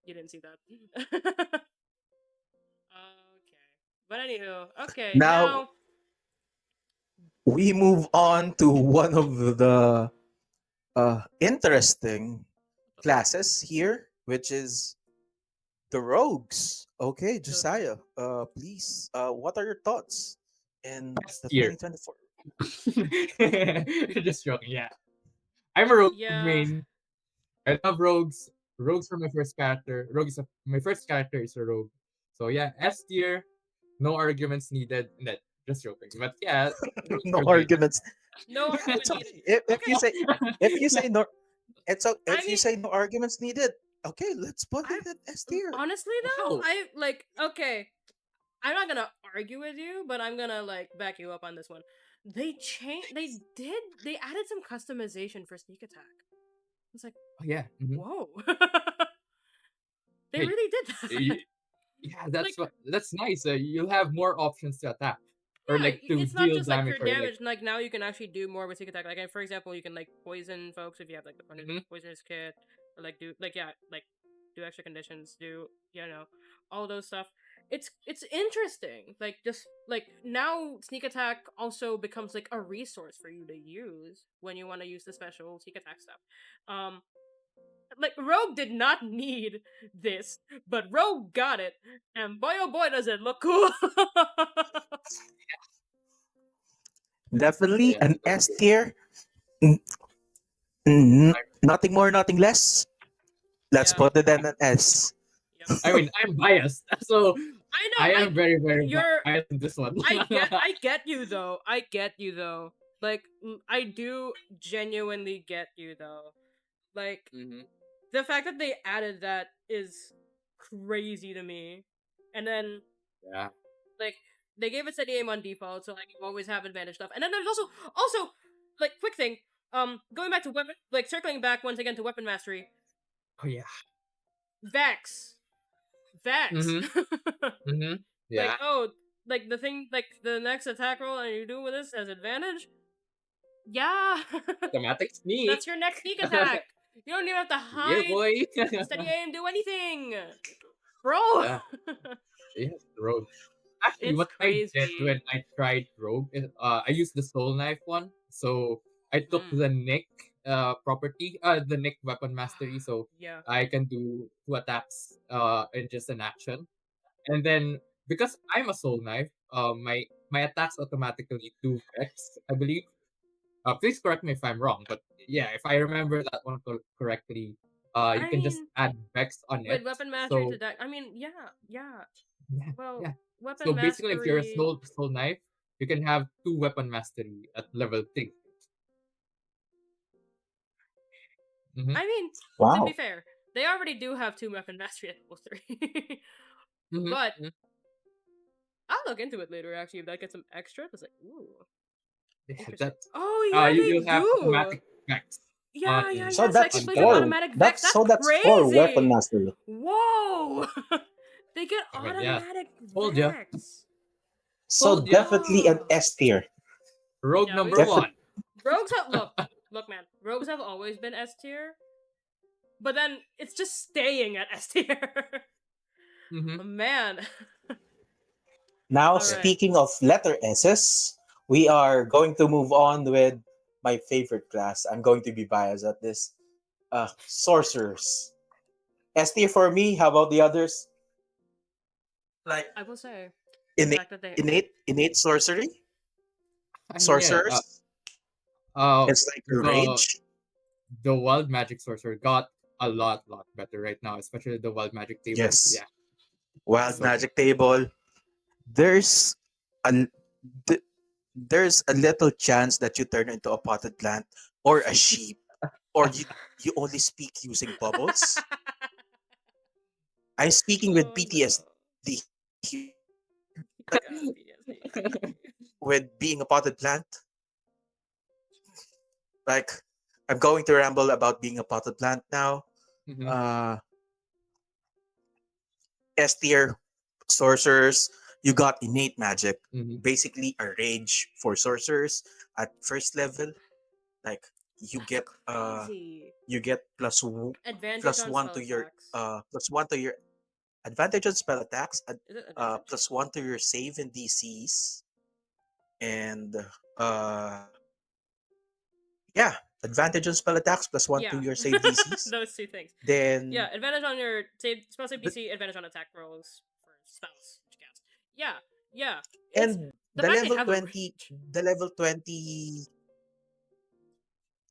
You didn't see that. Okay. But anywho, okay, Now now we move on to one of the interesting what the fuck? classes here, which is the rogues. Okay, The Josiah, please, what are your thoughts in Best the year. 2024? Just joking. Yeah, I'm a rogue yeah. main. I love rogues. Rogues are my first character. My first character is a rogue. So yeah, S tier. No arguments needed. That just joking. But yeah, rogues No are great. arguments. No It's argument needed. okay. Okay. If you say no, I if you mean, say no arguments needed. Okay, let's put I it at S tier. honestly though, Wow. I like okay. I'm not gonna argue with you, but I'm gonna like back you up on this one. They added some customization for sneak attack. It's like, Oh, yeah. whoa. They Hey, really did y- that. Yeah, Like, that's nice. You'll have more options to attack or yeah, like to it's not deal just like damage pure or like. damage. Like now you can actually do more with sneak attack. Like for example, you can like poison folks if you have like the Mhm. poisonous kit, or like do like yeah like do extra conditions, do all those stuff. It's interesting. Like just like now sneak attack also becomes like a resource for you to use when you want to use the special sneak attack stuff. Um, like Rogue did not need this, but Rogue got it, and boy oh boy does it look cool. Definitely Yeah, an that's S good. tier. Nothing more, nothing less. Let's Yeah. put it in an S. Yep. I mean, I'm biased, so I know. I am very, very You're. biased in this one. I get you though. I get you though. Like I do genuinely get you though. Like Hmm. the fact that they added that is crazy to me. And then Yeah. like they gave us an aim on default, so like you always have advantage stuff. And then there's also like quick thing. Going back to weapon, like circling back once again to weapon mastery. Oh yeah. Vex. Vex. Mm-hmm. Mm-hmm. Like, Yeah. oh, like the thing, like the next attack roll and you do with this as advantage? Yeah. Thematic sneak. That's your next sneak attack. You don't even have to Yeah, hide, boy. steady aim, do anything. Bro! Yeah. Yeah. Rogue. Actually, It's what I did when crazy. I tried Rogue is I used the Soul Knife one. So I took Mm. the Nick property, the Nick weapon mastery, so Yeah. I can do two attacks in just an action. And then because I'm a Soul Knife, my attacks automatically do Vex, I believe. Please correct me if I'm wrong, but yeah, if I remember that one correctly, you I can just mean, add Vex on with it. weapon mastery to So deck, I mean, yeah, yeah. yeah, Well, yeah. So weapon basically, if you're a mastery. soul knife, you can have two weapon mastery at level 3. Mm-hmm. I mean, to be Wow. fair, they already do have two weapon mastery at level 3. But Mm-hmm. I'll look into it later, actually, if that gets some extra. It's like, ooh, Yeah, interesting. that's Oh, yeah, you'll they have do! automatic Vex on Yeah, yeah, So yeah. that's Psychic on Blaze with the four. automatic Vex. That's That's so that's four weapon crazy! mastery. Whoa! They get I mean, yeah, automatic told ya, Vex. So told ya. definitely an Whoa! S tier. Rogue Yeah, number one. rogues have look, man. Rogues have always been S tier, but then it's just staying at S tier. Mm-hmm. Man. Now, All Yeah. right. speaking of letter S's, we are going to move on with my favorite class. I'm going to be biased at this. Sorcerers. S tier for me. How about the others? Like I will say the innate, fact that they innate sorcery, I mean, yeah. sorcerers. Uh, It's like a the rage. the wild magic sorcerer got a lot better right now, especially the wild magic table. Yes. Yeah, Wild so good. magic table. There's a th- there's a little chance that you turn into a potted plant or a sheep, or you only speak using bubbles. I'm speaking with Oh PTSD no. here. Like God, PTSD. with being a potted plant, like I'm going to ramble about being a potted plant now. Hmm. Uh, S tier sorcerers, you got innate magic, Hmm. basically a rage for sorcerers at first level. Like you That's get crazy. you get Advantage plus on one spell to your attacks. plus one to your advantage on spell attacks, Is it advantage? plus one to your save and DCs, and uh yeah, advantage on spell attacks plus one to Yeah. your save DCs. Those two things. Yeah, Then advantage on your spell save the, DC, advantage on attack rolls for spells which cast. Yeah, yeah. It's and the fact they have a range. the level 20,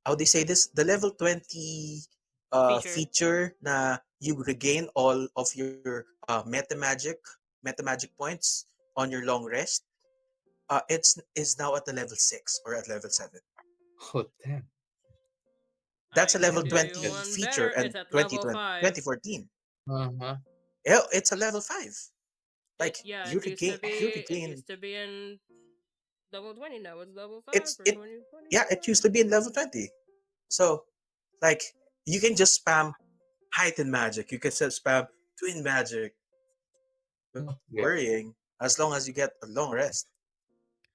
how they say this, the level 20 Feature. feature na you regain all of your meta magic points on your long rest. It's is now at the level 6 or at level 7. Oh damn, That's I a can level damn, that's do good. 20 one feature better. and It's at level 2020 5. 2014. Uh huh. Yeah, it's a level 5. It Like yeah, it used to you be it regain used to be in level 20, now it's level 5 it's for it yeah, it 2025. used to be in level 20. So like you can just spam heightened magic. You can just spam twin magic. Yeah. worrying as long as you get a long rest.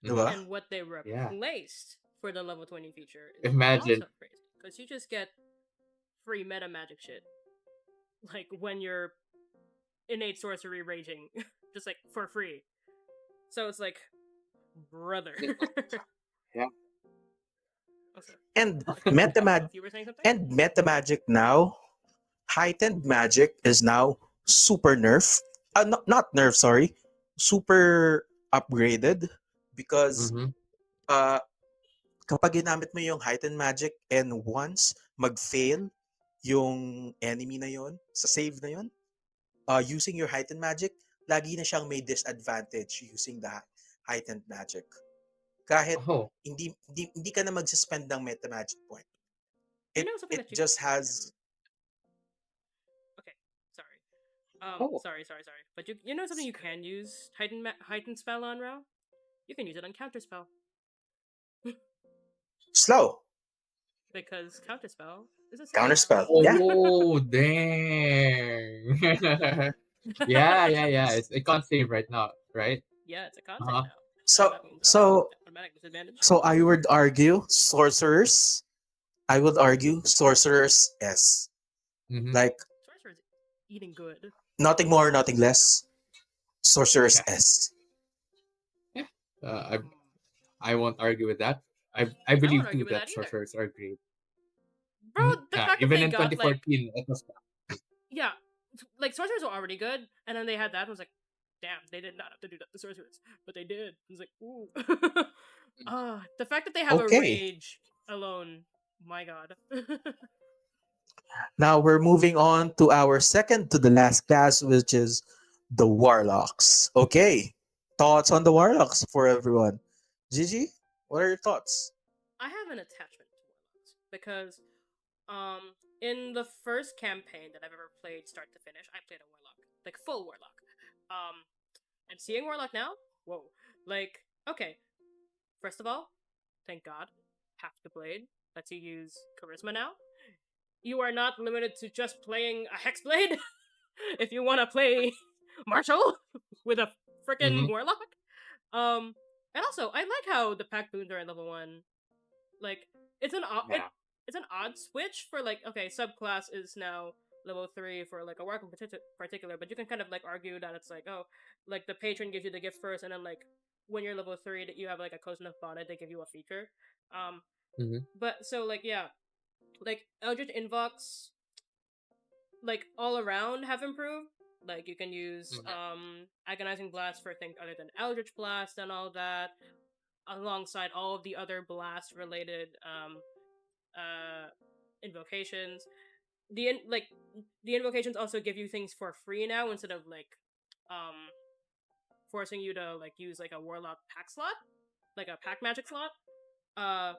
Hmm. Diba? And what they Yeah. replaced for the level 20 feature is Imagine. also crazy because you just get free meta magic shit like when you're innate sorcery raging just like for free. So it's like, brother. Yeah. Also, And I don't know meta if you were saying something. and meta magic now, heightened magic is now super nerf. Not nerf, sorry. Super upgraded because Hmm. uh kapag ginamit mo yung heightened magic and once mag-fail yung enemy na yon sa save na yon, using your heightened magic, lagi na siyang may disadvantage using the heightened magic. Kahit Oh. hindi ka na mag-suspend ng meta magic point. You It know something it that you just can. has Okay, sorry. Oh. Sorry. But you know something you can use heightened spell on Rao? You can use it on counter spell slow because counter spell is a save. counter spell. Yeah. Oh, dang. Yeah, yeah, yeah. It can't save right now, right? Yeah, it's a con save Uh-huh. now. So So that means so automatic disadvantage. so I would argue sorcerers. I would argue sorcerers S. Mm-hmm. Like Sorcerer's eating good. nothing more, nothing So less. Sorcerers Yeah. S. Yeah. Uh, hmm. I won't argue with that. I I won't believe too argue with that that either, sorcerers are great. bro. Mhm. The Yeah, fact that even they in got like 2014, it was. yeah, like sorcerers were already good, and then they had that. And I was like, damn, they did not have to do that to sorcerers, but they did. I was like, ooh. The fact that they have a Okay. rage alone, my god. Now we're moving on to our second to the last class, which is the Warlocks. Okay. Thoughts on the Warlocks for everyone? Gigi, what are your thoughts? I have an attachment to warlocks because in the first campaign that I've ever played start to finish, I played a warlock, like full warlock. Um, and seeing warlock now, whoa, like okay. First of all, thank God, half the blade lets you use charisma now. You are not limited to just playing a hexblade if you want to play martial with a freaking Mm-hmm. warlock. Um, and also I like how the pack boons are at level one. Like it's an odd it's an odd switch for like okay subclass is now level 3 for like a work in particular, but you can kind of like argue that it's like oh like the patron gives you the gift first, and then like when you're level 3 that you have like a close enough bonnet they give you a feature. Um, Mm-hmm. but so like yeah, like Eldritch Invox like all around have improved. Like you can use agonizing blast for things other than Eldritch Blast and all that, alongside all of the other blast related uh invocations. Like the invocations also give you things for free now instead of like um forcing you to like use like a warlock pack slot, like a pack magic slot. Uh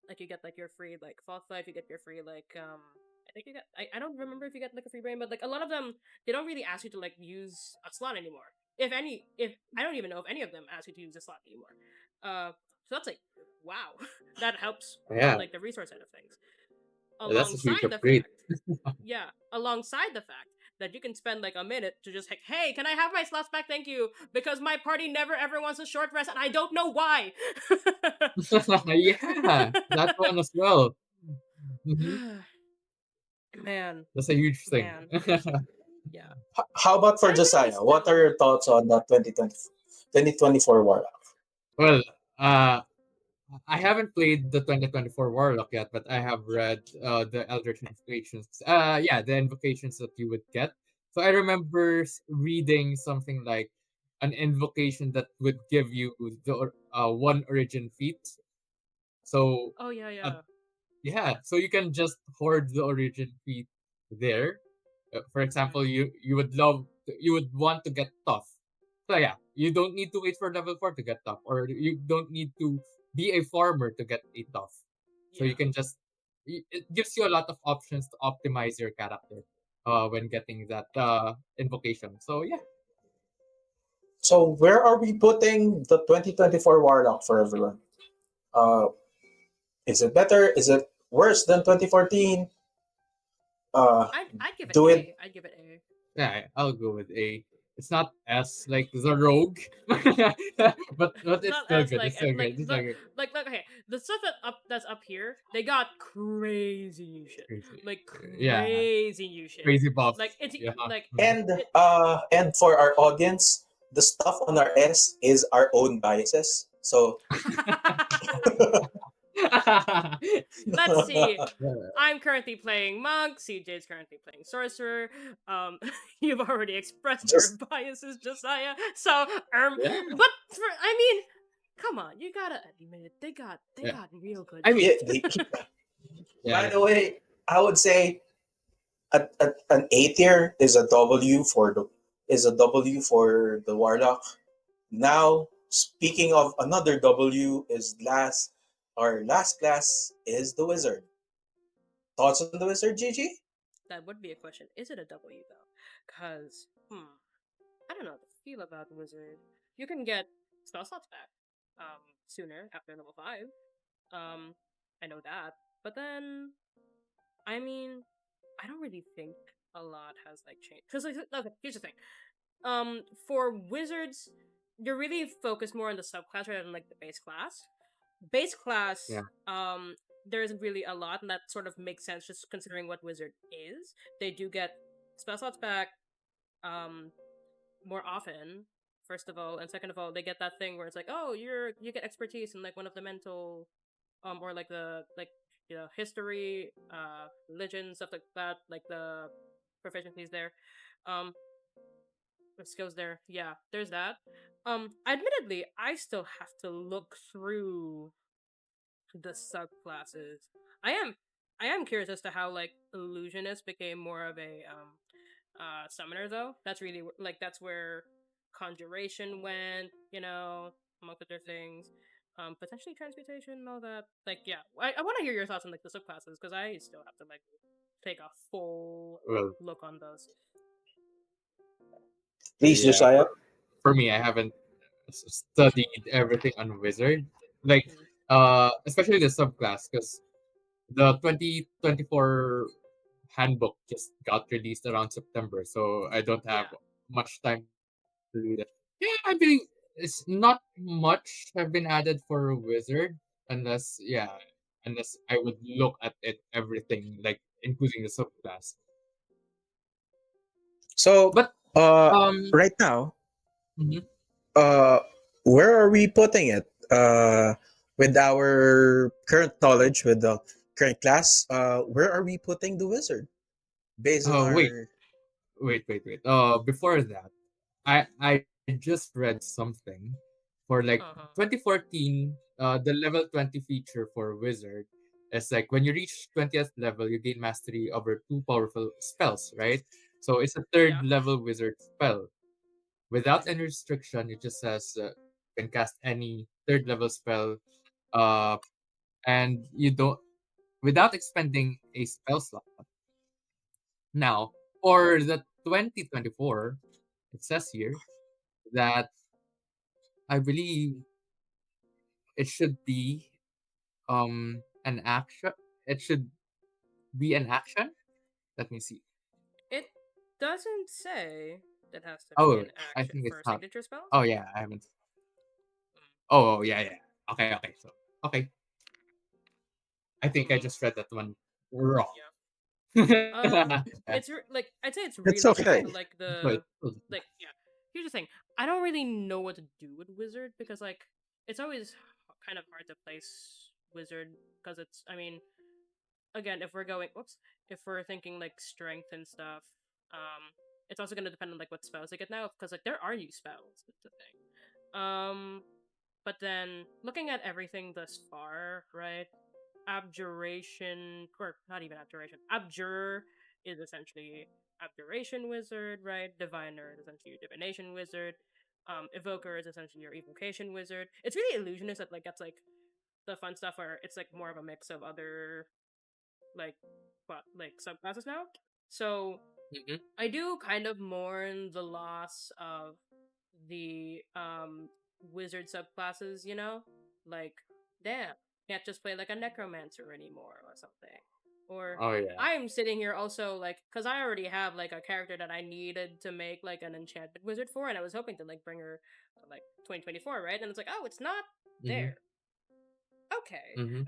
like you get like your free like false life, you get your free like I think you get I don't remember if you get like a free brain, but like a lot of them they don't really ask you to like use a slot anymore. If I don't even know if any of them ask you to use a slot anymore. So that's like wow. That helps on Yeah, like the resource side of things. that's a huge Alongside the upgrade. fact yeah, alongside the fact that you can spend like a minute to just like, hey, can I have my slots back? Thank you, because my party never ever wants a short rest, and I don't know why. Yeah, that one as well. Hmm. Man, That's a huge thing. man, yeah. How about But for I really Josiah? What are still, your thoughts on the 2024 Warlock? Well, I haven't played the 2024 Warlock yet, but I have read the Eldritch Invocations. Yeah, the invocations that you would get. So I remember reading something like an invocation that would give you the one origin feat. So oh yeah, uh, yeah, yeah, so you can just hoard the origin feat there. For example, mm, you would want to get tough. So yeah, you don't need to wait for level 4 to get tough, or you don't need to be a farmer to get a tough. So you yeah. can just it gives you a lot of options to optimize your character when getting that invocation. So yeah. So where are we putting the 2024 Warlock for everyone? Uh, is it better? Is it worse than 2014? Uh, I'd give it do it. A. I'd give it A. Yeah, I'll go with A. it's not as like the rogue, but It's it's not still as good. It's still like good. It's still look good. like okay, the stuff that's up here, they got crazy new shit, Crazy. like Yeah, crazy new shit. crazy buffs. Like it's Yeah. like Mhm. it. And for our audience, the stuff on our S is our own biases. So Let's see. Yeah. I'm currently playing monk. CJ's currently playing sorcerer. Um, you've already expressed your just biases, Josiah. So, Yeah. but for I mean, come on, you gotta admit it. They Yeah. got real good I mean, yeah, shit. yeah, by yeah. the way, I would say an A tier is a W for the warlock. Now, speaking of another W, is last our last class is the wizard. Thoughts on the wizard, Gigi? That would be a question. Is it a W though? Cause I don't know how to feel about wizard. You can get spell slots back sooner after level 5. Um, I know that, but then I mean I don't really think a lot has like changed. Because like, okay, here's the thing. For wizards, you're really focused more on the subclass rather than like the base class. Base class, Yeah. there isn't really a lot, and that sort of makes sense just considering what wizard is. They do get spell slots back, um, more often. First of all, and second of all, they get that thing where it's like, oh, you get expertise in like one of the mental, or like the like history, religion, stuff like that, like the proficiencies there, um, the skills there. Yeah, there's that. Admittedly, I still have to look through the subclasses. I am I am curious as to how like illusionist became more of a summoner though. That's really like that's where conjuration went, amongst other things. Potentially transmutation and all that. Like yeah, I want to hear your thoughts on like the subclasses because I still have to like take a full Well, look on those. Please, yeah. Josiah. For me, I haven't studied everything on wizard, like Mm, especially the subclass, because the 2024 handbook just got released around September, so I don't have yeah, much time to do that. Yeah, I mean, it's not much have been added for a wizard, unless yeah, unless I would look at it everything like including the subclass. So, But uh, um, right now, mhm. uh, where are we putting it? With our current knowledge, with the current class, where are we putting the wizard based on Oh wait, our? wait. Before that, I just read something for like uh huh, 2014. The level 20 feature for wizard is like when you reach 20th level, you gain mastery over two powerful spells, right? So it's a third yeah. level wizard spell without any restriction. It just says you can cast any third level spell, uh, and you don't without expending a spell slot. Now for the 2024, it says here that I believe it should be an action. It should be an action. Let me see. It doesn't say that has to be Oh, an I action think it's for not. signature spells. Oh yeah, I haven't. Oh yeah, yeah. Okay. So okay, I think I Mm, just read that one wrong. yeah. Um, Yeah. like I'd say it's It's really up okay. to like So the it's like yeah. Here's the thing. I don't really know what to do with wizard because like it's always kind of hard to place wizard because it's I mean again if we're going whoops if we're thinking like strength and stuff it's also gonna depend on like what spells they get now because like there are new spells. That's the thing. But then looking at everything thus far, right? Abjuration, or not even abjuration. Abjure is essentially abjuration wizard, right? Diviner is essentially your divination wizard. Evoker is essentially your evocation wizard. It's really illusionist that like gets like the fun stuff where it's like more of a mix of other like like subclasses now. So Mhm. I do kind of mourn the loss of the wizard subclasses, Like, damn, can't just play like a necromancer anymore or something. Or Oh yeah. I'm sitting here also like because I already have like a character that I needed to make like an enchantment wizard for, and I was hoping to like bring her like 2024, right? And it's like, oh, it's not Mm-hmm. there. Okay, Mm-hmm.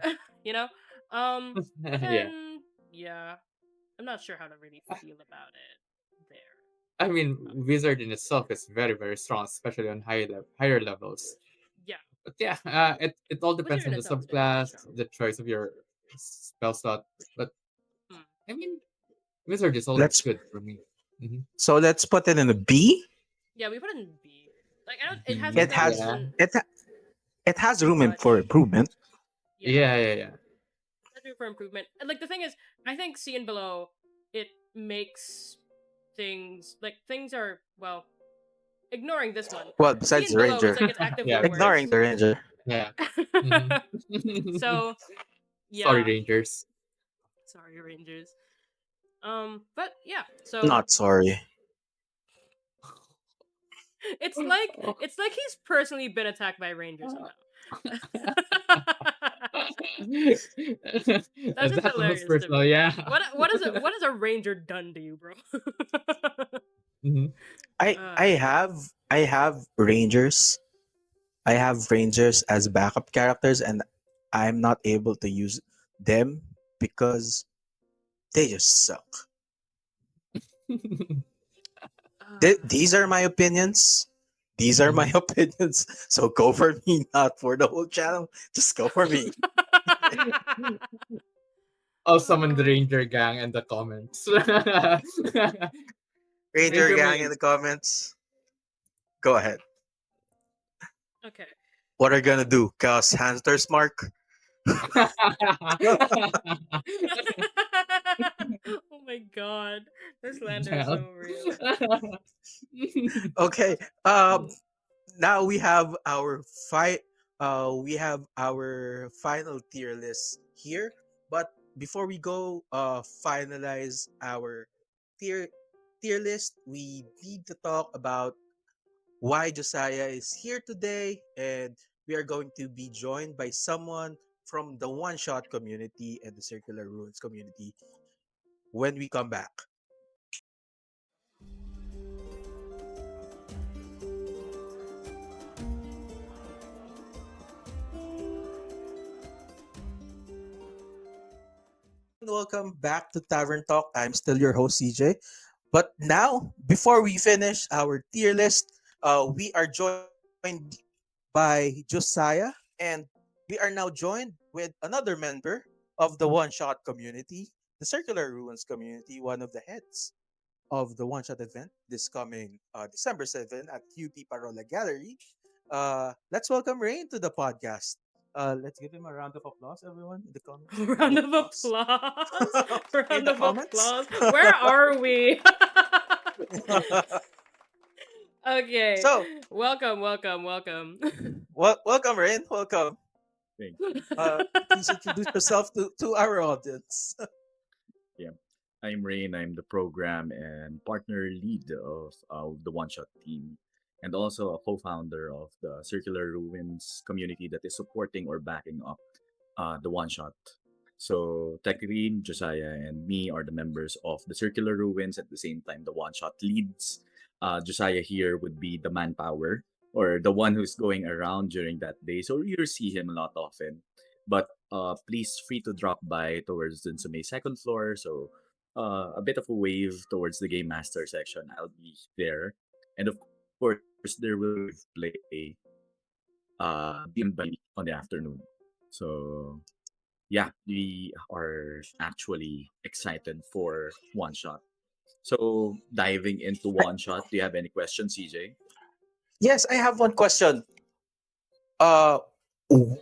you know. But Yeah. then yeah, I'm not sure how to really feel about it there. I mean, wizard in itself is very very strong, especially on higher levels. Yeah, But yeah, it all wizard depends in on the itself is definitely subclass, strong. the choice of your spell slot. But Mm. I mean, wizard is always Let's good for me. Hmm. so let's put it in a B. Yeah, we put it in B. Like I don't. It has its It B, has yeah, own it ha- it has room for touch. improvement. Yeah, yeah, yeah, yeah. has room for improvement. And like the thing is, I think C and below it makes things like things are well ignoring this one. Well, C besides and the below, it's ranger, like it's actively Yeah, ignoring worse. the ranger. yeah. Hmm. So Sorry, yeah, Rangers. sorry Rangers. But yeah, so Not sorry. it's like he's personally been attacked by Rangers somehow. That's just That was hilarious to personal, me. yeah. What has a Ranger done to you, bro? Hmm. I have rangers. I have rangers as backup characters, and I'm not able to use them because they just suck. These are my opinions. These are my Hmm. opinions. So go for me, not for the whole channel. Just go for me. I'll summon the Oh, Ranger gang in the comments. Ranger Ranger gang in main. the comments. Go ahead. okay. What are you gonna do? Cast Hunter's Mark? Oh my god, the slander is Damn. so real. Okay. Now we have our final tier list here. But before we go finalize our tier tier list, we need to talk about why Josiah is here today, and we are going to be joined by someone from the One Shot community and the Circular Rules community when we come back. And welcome back to Tavern Talk. I'm still your host, CJ. But now, before we finish our tier list, we are joined by Josiah, and we are now joined with another member of the One Shot community, the Circular Ruins community, one of the heads of the One Shot event this coming December 7th at UP Parola Gallery. Let's welcome Rain to the podcast. Let's give him a round of applause, everyone, in the comments. Round Round of of applause. applause. In Round the of comments. applause. Where are we? Okay. So, Welcome, welcome, welcome. welcome, Rain. Welcome. Thank Uh, Please introduce yourself to our audience. Yeah. I'm Rain. I'm the program and partner lead of the One Shot team, and also a co-founder of the Circular Ruins community that is supporting or backing up the One Shot. So Techreen, Josiah, and me are the members of the Circular Ruins. At the same time, the One Shot leads. Josiah here would be the manpower or the one who's going around during that day, so you'll see him a lot often. But please free to drop by towards the Sume second floor. So a bit of a wave towards the game master section. I'll be there, and of course there will be live play DM by me on the afternoon. So yeah, we are actually excited for one shot. So diving into I, one shot, do you have any questions, CJ? yes, I have one question. Uh, w-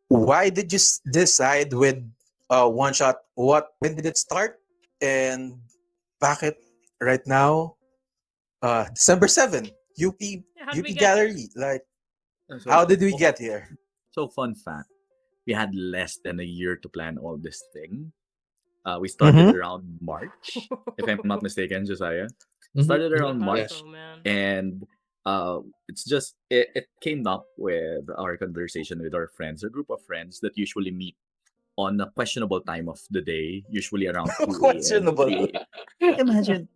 why did you decide with one shot? When did it start? And bakit right now? December 7th, Yeah, how did we UP get here? Gallery. Like, how So did we get here? so fun fact, we had less than a year to plan all this thing. We started Mm-hmm. around March, if I'm not mistaken, Josiah. Hmm. Started It's the around Yeah. hustle, March, man. and it came up with our conversation with our friends, a group of friends that usually meet on a questionable time of the day, usually around 2 a.m., Questionable. 3 a.m. Imagine,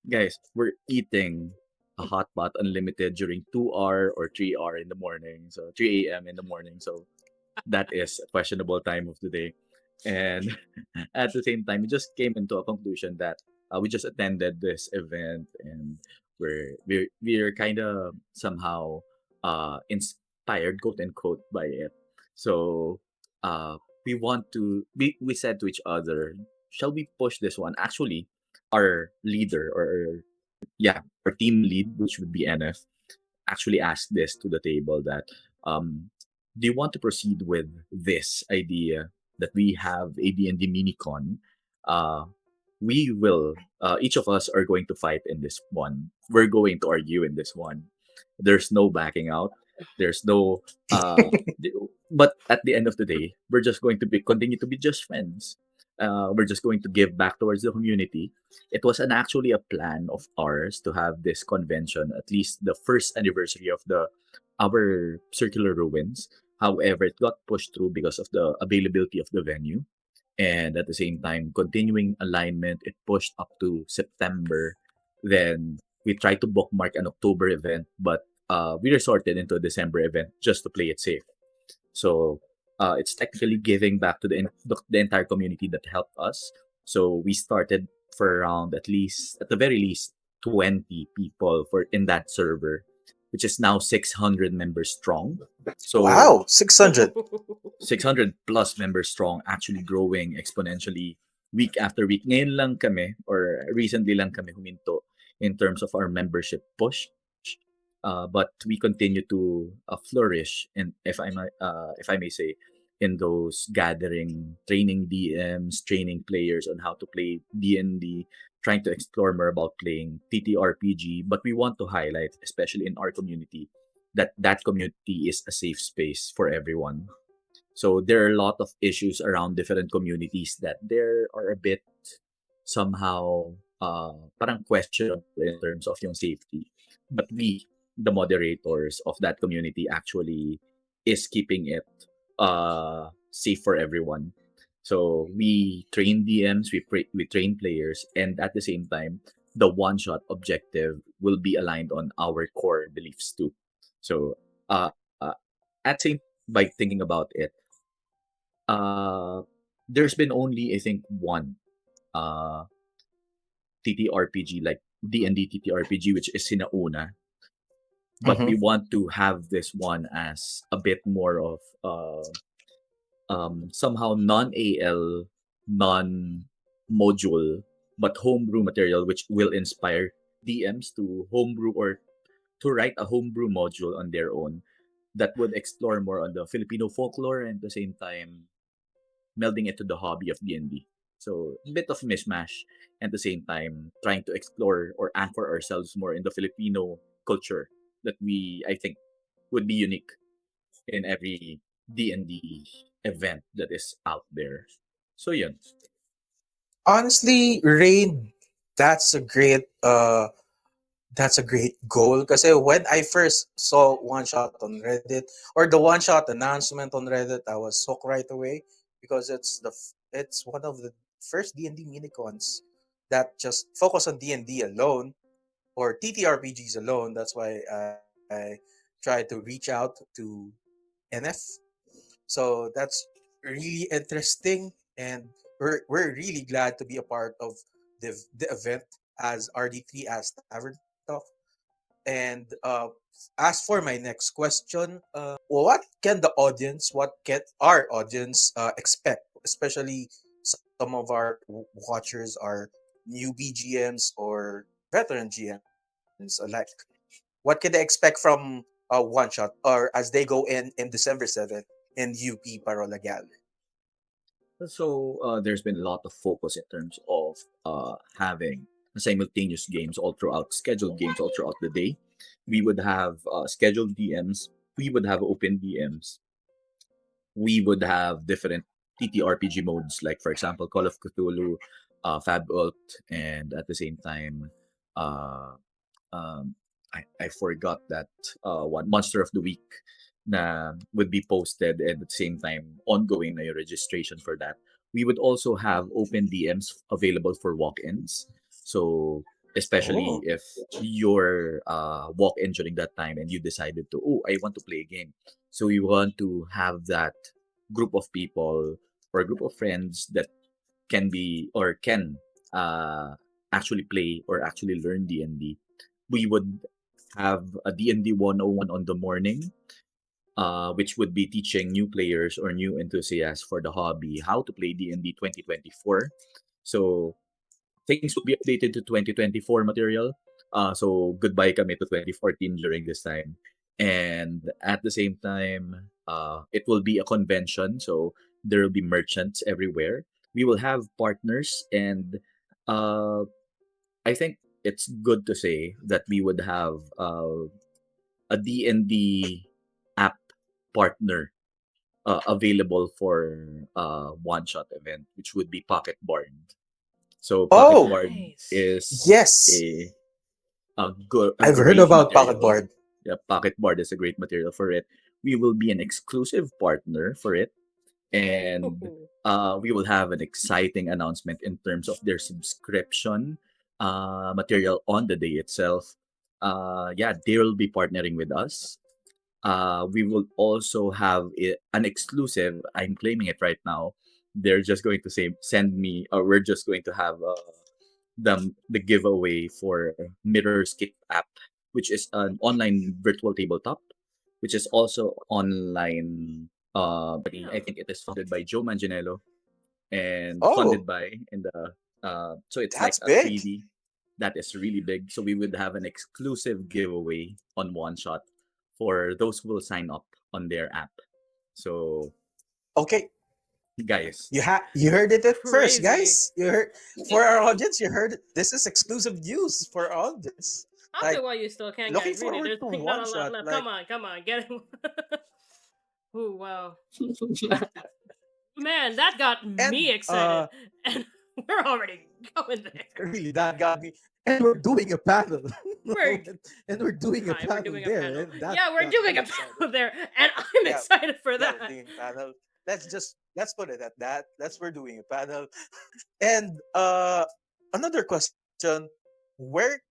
guys, we're eating a hot pot unlimited during 2 hour or 3 hour in the morning. So 3 a.m. in the morning. So that is a questionable time of the day. And at the same time, we just came into a conclusion that we just attended this event and we're kind of somehow inspired, quote unquote, by it. So uh, we said to each other, shall we push this one? Actually, our leader or yeah, our team lead, which would be NF, actually asked this to the table that um, do you want to proceed with this idea that we have a D&D minicon? Uh, we will, each of us are going to fight in this one. We're going to argue in this one. There's no backing out. There's no, th- but at the end of the day, we're just going to be continue to be just friends. We're just going to give back towards the community. It was actually a plan of ours to have this convention, at least the first anniversary of the our circular ruins. However, it got pushed through because of the availability of the venue, and at the same time, continuing alignment, it pushed up to September. Then we tried to bookmark an October event, but we resorted into a December event just to play it safe. So it's technically giving back to the entire community that helped us. So we started for around at least, at the very least, 20 people for in that server, which is now 600 members strong. So Wow, 600. 600 plus members strong, actually growing exponentially week after week. Ngayon lang kami, or recently lang kami huminto in terms of our membership push. But we continue to flourish, and if I may say, in those gathering, training DMs, training players on how to play D&D, trying to explore more about playing TTRPG. But we want to highlight, especially in our community, that that community is a safe space for everyone. So there are a lot of issues around different communities that there are a bit somehow parang questionable in terms of yung safety. But we, the moderators of that community, actually is keeping it safe for everyone. So we train DMs, we train players, and at the same time, the one shot objective will be aligned on our core beliefs too. So at same by thinking about it, uh, there's been only I think one uh TTRPG like D&D TTRPG which is Sinauna, but we Mm-hmm. want to have this one as a bit more of somehow non-AL, non-module, but homebrew material which will inspire DMs to homebrew or to write a homebrew module on their own that would explore more on the Filipino folklore and at the same time melding it to the hobby of D&D. So a bit of mismatch and at the same time trying to explore or anchor ourselves more in the Filipino culture that we I think would be unique in every D&D event that is out there. So yun. Honestly, Rain, that's a great that's a great goal. Because when I first saw one shot on Reddit or the one shot announcement on Reddit, I was hooked right away because it's one of the first D&D minicons that just focus on D&D alone or TTRPGs alone. That's why I tried to reach out to NF. So that's really interesting, and we're really glad to be a part of the event as RD3 as Tavern Talk. And as for my next question, what can the audience, what can our audience expect, especially some of our watchers are new BGMs or veteran GMs alike? What can they expect from one shot or as they go in December 7th in UP Parola Gal? So there's been a lot of focus in terms of having simultaneous games all throughout, scheduled games all throughout the day. We would have scheduled DMs. We would have open DMs. We would have different TTRPG modes, like for example, Call of Cthulhu, Fab Ult, and at the same time, uh, um, I forgot that one Monster of the Week. na would be posted, and at the same time ongoing na yung registration for that. We would also have open DMs available for walk-ins. So especially Oh. if you're walk-in during that time and you decided to, oh, I want to play a game. So we want to have that group of people or a group of friends that can be or can uh, actually play or actually learn D&D. We would have a D&D 101 on the morning, which would be teaching new players or new enthusiasts for the hobby how to play D&D 2024. So things will be updated to 2024 material. So goodbye kami to 2014 during this time. And at the same time, it will be a convention. So there will be merchants everywhere. We will have partners, and uh, I think it's good to say that we would have a D&D app partner available for one shot event, which would be Pocket Bard. So Pocket Oh, Bard Nice. is yes. a I've heard great about Pocket material. Board. Yeah, Pocket Bard is a great material for it. We will be an exclusive partner for it, and Ooh. we will have an exciting announcement in terms of their subscription material on the day itself. Yeah, they will be partnering with us. We will also have an exclusive. I'm claiming it right now. They're just going to say send me, or we're just going to have the giveaway for Mirrorscape app, which is an online virtual tabletop, which is also online. I Yeah. think it is funded by Joe Manganiello and funded Oh, by in the so it's like that's a big. 3D that is really big. So we would have an exclusive giveaway on One Shot for those who will sign up on their app. So Okay, guys, you heard it at first, Crazy. guys. You heard for our audience. You heard it. This is exclusive news for our audience. I'll say Like why you still can, looking guys. Really, forward there's to like not one a lot shot. left. Like Come on, get it. Ooh, wow. Man, that got and me excited. And we're already going there. really that got me. And we're doing a panel, We're and we're doing a hi, we're panel doing a there, panel. and that Yeah, we're got doing me a excited. panel there, and I'm Yeah, excited for yeah, we're that. doing a panel. Let's put it at that. Let's we're doing a panel. And another question: Where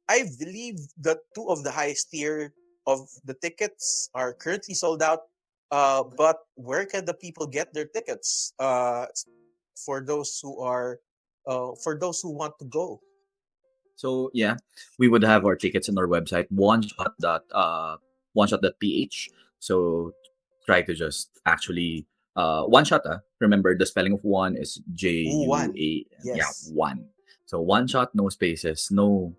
I believe the two of the highest tier of the tickets are currently sold out. But where can the people get their tickets? For those who are, for those who want to go. so yeah, we would have our tickets on our website, oneshot.ph. So try to just actually one shot. Remember the spelling of one is One, JUA. Yeah, yes. one. So one shot, no spaces, no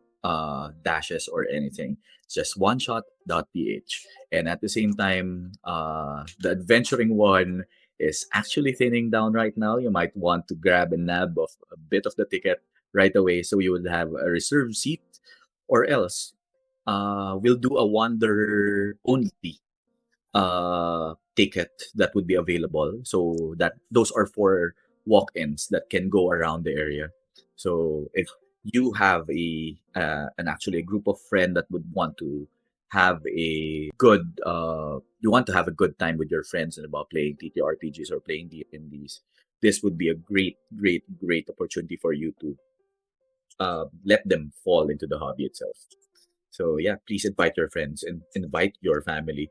dashes or anything. It's just one shot.ph. And at the same time, the adventuring one is actually thinning down right now. You might want to grab a nab of a bit of the ticket right away, so you would have a reserved seat, or else we'll do a wander only ticket that would be available, so that those are for walk-ins that can go around the area. So if you have a an actually a group of friends that would want to have a good you want to have a good time with your friends and about playing TTRPGs or playing D&Ds, this would be a great opportunity for you to let them fall into the hobby itself. So yeah, please invite your friends and invite your family.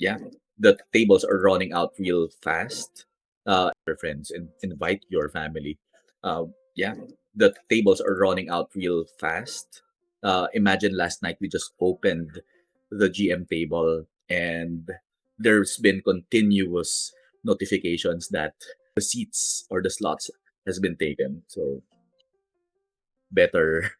Yeah, the tables are running out real fast. Your friends and invite your family. Yeah, the tables are running out real fast. Imagine last night we just opened the GM table, and there's been continuous notifications that the seats or the slots has been taken. So better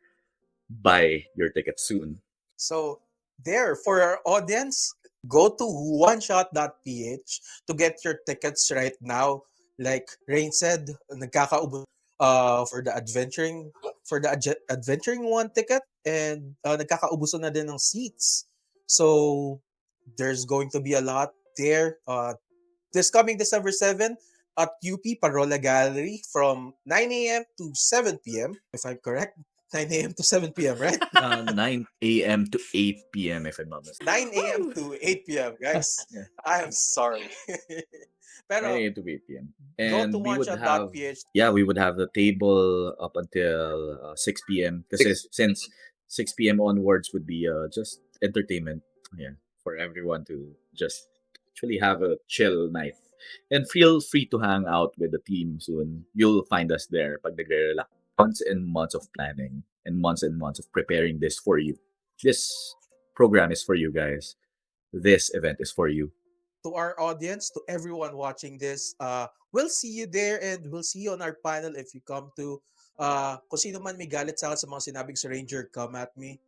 buy your tickets soon. So there for our audience, go to oneshot.ph to get your tickets right now. Like Rain said, nagkakaubos for the adventuring one ticket, and nagkakaubusan na din ng seats. So there's going to be a lot there. This coming December 7th at UP Parola Gallery from 9 a.m. to 7 p.m. if I'm correct. 9 a.m. to 7 p.m., right? 9 a.m. to 8 p.m. if I'm not mistaken. 9 a.m. Woo! to 8 p.m., guys. Yeah, I am sorry. 9 Pero a.m. to 8 p.m. go to And oneshot.ph. we would have the table up until 6 p.m. Because since 6 p.m. onwards would be just entertainment, yeah, for everyone to just actually have a chill night. And feel free to hang out with the team soon. You'll find us there pag nagre-relax. Months and months of planning and months of preparing this for you. This program is for you guys. This event is for you. To our audience, to everyone watching this, we'll see you there and we'll see you on our panel if you come to kung sino man may galit sa akin sa mga sinabing sa Ranger, come at me.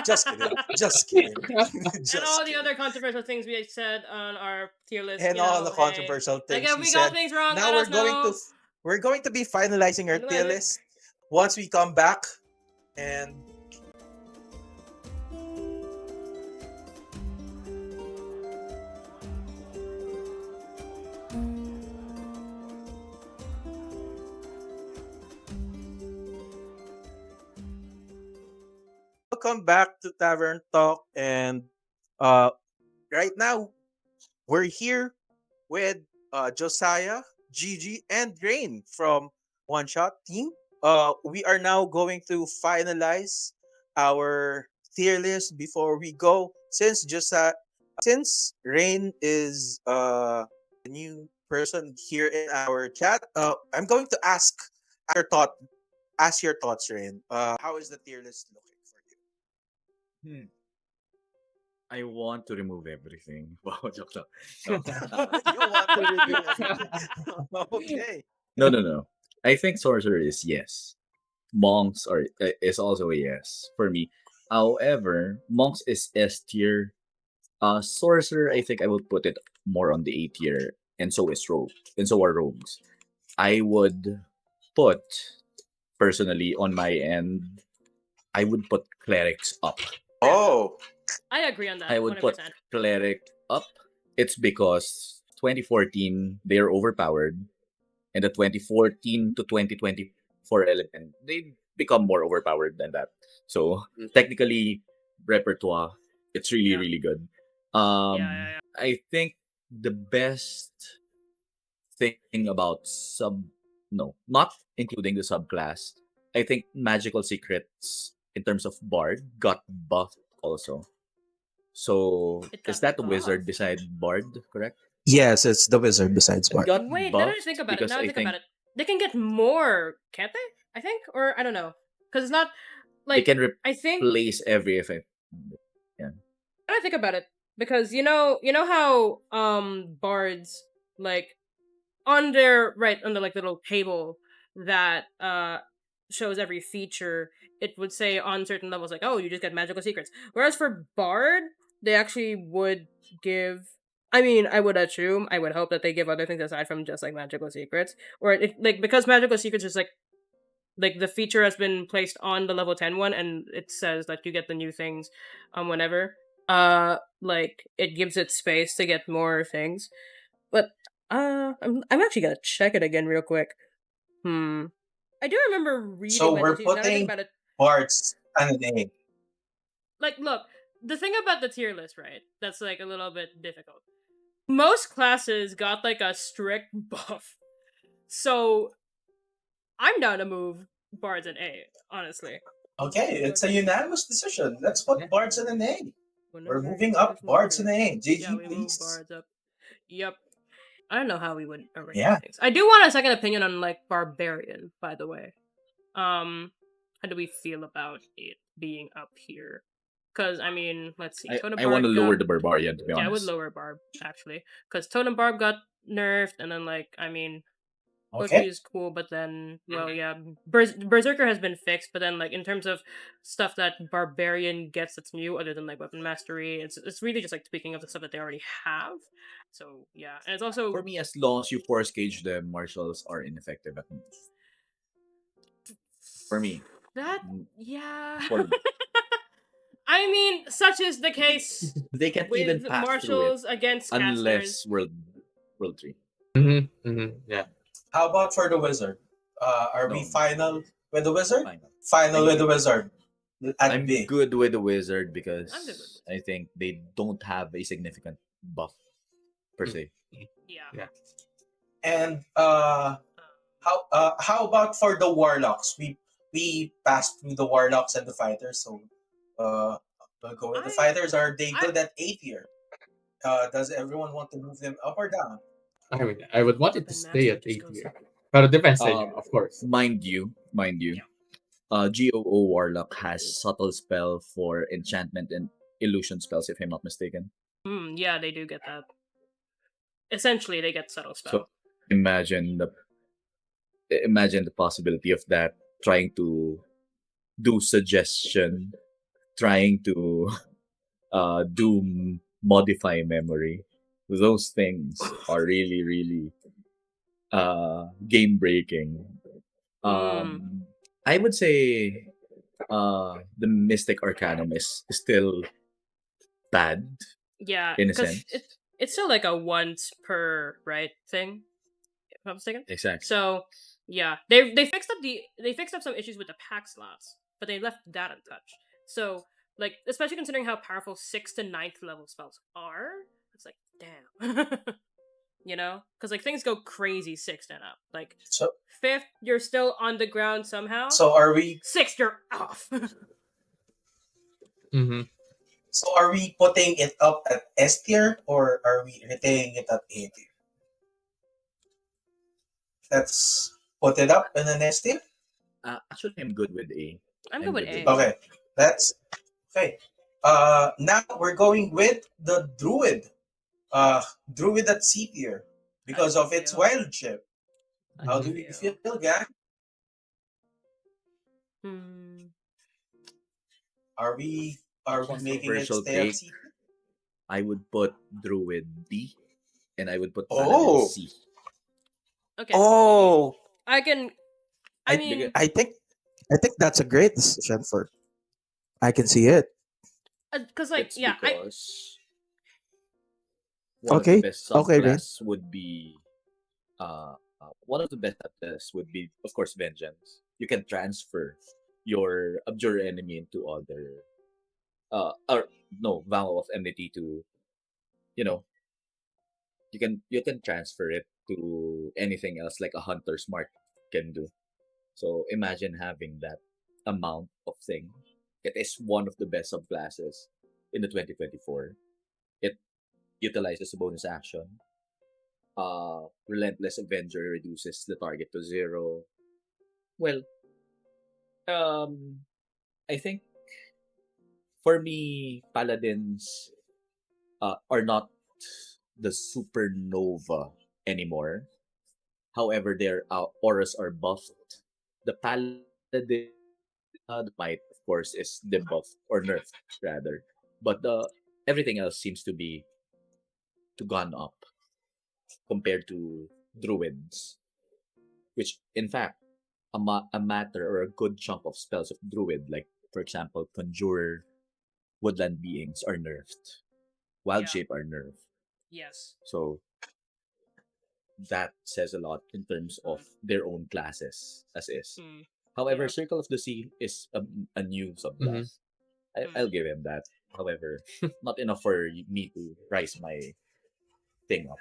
Just kidding. Just kidding. And Just all the kidding. other controversial things we said on our tier list, And you all know, the hey. controversial Like things if we we got said. things wrong, Now let us know. we're going to be finalizing our tier Finalize it. list once we come back, and welcome back to Tavern Talk. And uh, right now we're here with Josiah, Gigi, and Rain from One Shot Team. We are now going to finalize our tier list before we go. Since Rain is the new person here in our chat, I'm going to your thought ask your thoughts, Rain. How is the tier list looking for Hmm. I want to remove everything. Wow, joke lang. No. you? You want to remove everything? Okay. No, no, no. I think sorcerer is yes. Monks are is also a yes for me. However, monks is S tier. Sorcerer, I think I would put it more on the A tier, and so is rogue, and so are rogues. I would put personally on my end. I would put clerics up. Oh, I agree on I that, would put 100%. cleric up. It's because 2014 they're overpowered, and the 2014 to 2024 element they become more overpowered than that. So technically, repertoire it's Yeah. really good. Yeah. I think the best thing about no, not including the subclass. I think magical secrets in terms of bard got buffed also. So It is got that the wizard buffed. beside bard, correct? yes, it's the wizard besides It Bart. got Wait, now that I think buffed about it, because now I I think about think it, they can get more, can't they? I think, or I don't know, because it's not they like can I think. replace every effect. Yeah. Now that I think about it, because you know how bards like on their right on the like little table that shows every feature, it would say on certain levels like, oh, you just get magical secrets, whereas for bard they actually would give, I mean, I would assume, I would hope that they give other things aside from just like magical secrets, or it like because magical secrets is like the feature has been placed on the level 10 one, and it says that you get the new things whenever like it gives it space to get more things. But I'm actually gonna check it again real quick. I do remember reading So magical we're secrets. Now that I think putting about it, Bart's and a name. like, look, the thing about the tier list, right? That's like a little bit difficult. Most classes got like a strict buff, so I'm down to move bards in A. Honestly, Okay, it's a unanimous decision. Let's put Yeah. Bart's and a name. We're whenever moving you up guys want Bart's and to. a name. Yeah, JG, we move please. bards up. Yep. I don't know how we would arrange Yeah. things. I do want a second opinion on like barbarian, by the way. How do we feel about it being up here? Because I mean, let's see. Totem I want to Barb lower got, the barbarian to be yeah, I would honest. lower Barb actually, because Totem Barb got nerfed, and then like I mean, poetry Okay. is cool, but then well, yeah, Berserker has been fixed, but then like in terms of stuff that Barbarian gets that's new, other than like weapon mastery, it's really just like tweaking of the stuff that they already have. So yeah, and it's also For me, as long as you force cage them, martials are ineffective at most. For me. that Mm, yeah. For me. I mean, such is the case They can't even with pass through it marshals against casters. unless world 3. Yeah. How about for the wizard? Are we No. final? with the wizard? Final. Final with I the wizard at I'm B. good with the wizard I'm good with because this. I think they don't have a significant buff per Mm, se. mm, Yeah. yeah. And Uh, how about for the warlocks? We passed through the warlocks and the fighters, so uh, we'll go with the I fighters. Are they I good at A tier? Does everyone want to move them up or down? I mean, I would want it to then stay master at just 8 goes here. up. But it depends on you, Um, of course. mind you, Yeah. GOO Warlock has subtle spell for enchantment and illusion spells, if I'm not mistaken. Yeah, they do get that. Essentially, they get subtle So spell. imagine the imagine the possibility of that trying to do suggestion, trying to do modify memory. Those things are really, really game breaking. Mm. Um, I would say the Mystic Arcanum is still bad Yeah, in a because sense. it's still like a once per right thing, if I'm mistaken. Exactly. So yeah, they fixed up some issues with the pack slots, but they left that untouched. So like, especially considering how powerful 6th to ninth level spells are, it's like damn. Because like things go crazy 6th and up. Like So 5th, you're still on the ground somehow. so are we 6th, you're off. Mm-hmm. so are we putting it up at S tier or are we retaining it at A tier? Let's put it up in an S tier. Actually, I'm good with A. I'm good I'm with good with A. A. Okay, that's okay. Now we're going with the druid. Druid at C tier How do because we of its feel? wildship. How do How we Mm-hmm. do we feel? feel, gang? Hmm. Are we are we making it Controversial stay at take. C tier? I would put Druid B, and I would put Paladin Oh, C. Okay. oh! I can. I I Because mean, I think I think that's a great decision for. I can see it. because like, it's yeah, I. because one of the Okay, best okay, Rain. subclass would be one of the best subclass would be, of course, vengeance. You can transfer your abjure enemy into other or no vow of enmity to, you know, you can transfer it to anything else like a hunter's mark can do. So imagine having that amount of thing. It is one of the best subclasses in the 2024. It utilizes a bonus action. Relentless Avenger reduces the target to zero. Well, um, I think for me, paladins are not the supernova anymore. However, their auras are buffed. The paladin the might, of course, is debuffed or nerfed rather, but the everything else seems to gone up compared to druids, which in fact a matter or a good chunk of spells of druid, like for example, conjurer, woodland beings are nerfed, wild Yeah. shape are nerfed. Yes. So that says a lot in terms of Mm, their own classes as is. mm, However, yeah. Circle of the Sea is a new Mm-hmm. subclass. Mm. I'll give him that. However, not enough for me to rise my thing up.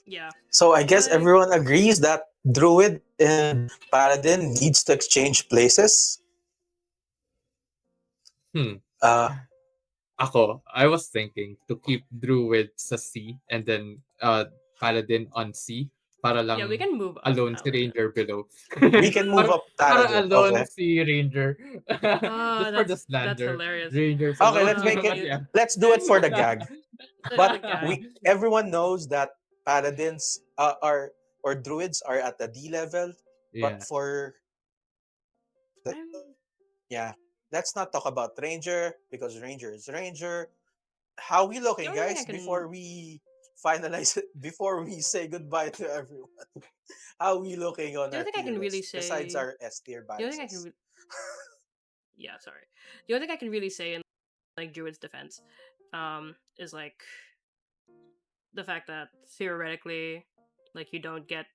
Yeah. So I guess I. everyone agrees that druid and paladin needs to exchange places. Hmm. Uh, Ako, I was thinking to keep Druid sa C and then Paladin on C para Yeah, we lang can move up alone si Paladin. Ranger below. we can move para, up para paladin. alone Okay. si Ranger. Ah, Just for the that's slander. hilarious. Rangers Okay, alone. let's make it. But Cute. yeah. Let's do it for the gag. For the But gag. we everyone knows that paladins are or druids are at the D level. But Yeah. for the I'm. yeah, let's not talk about ranger because ranger is ranger. How we The looking, only thing I guys? can. Before we finalize it, before we say goodbye to everyone, how we looking on The only our thing I tier can really list besides say. our S tier The only thing I can. biases? Yeah, sorry. The only thing I can really say in like Druid's defense, is like the fact that theoretically, like you don't get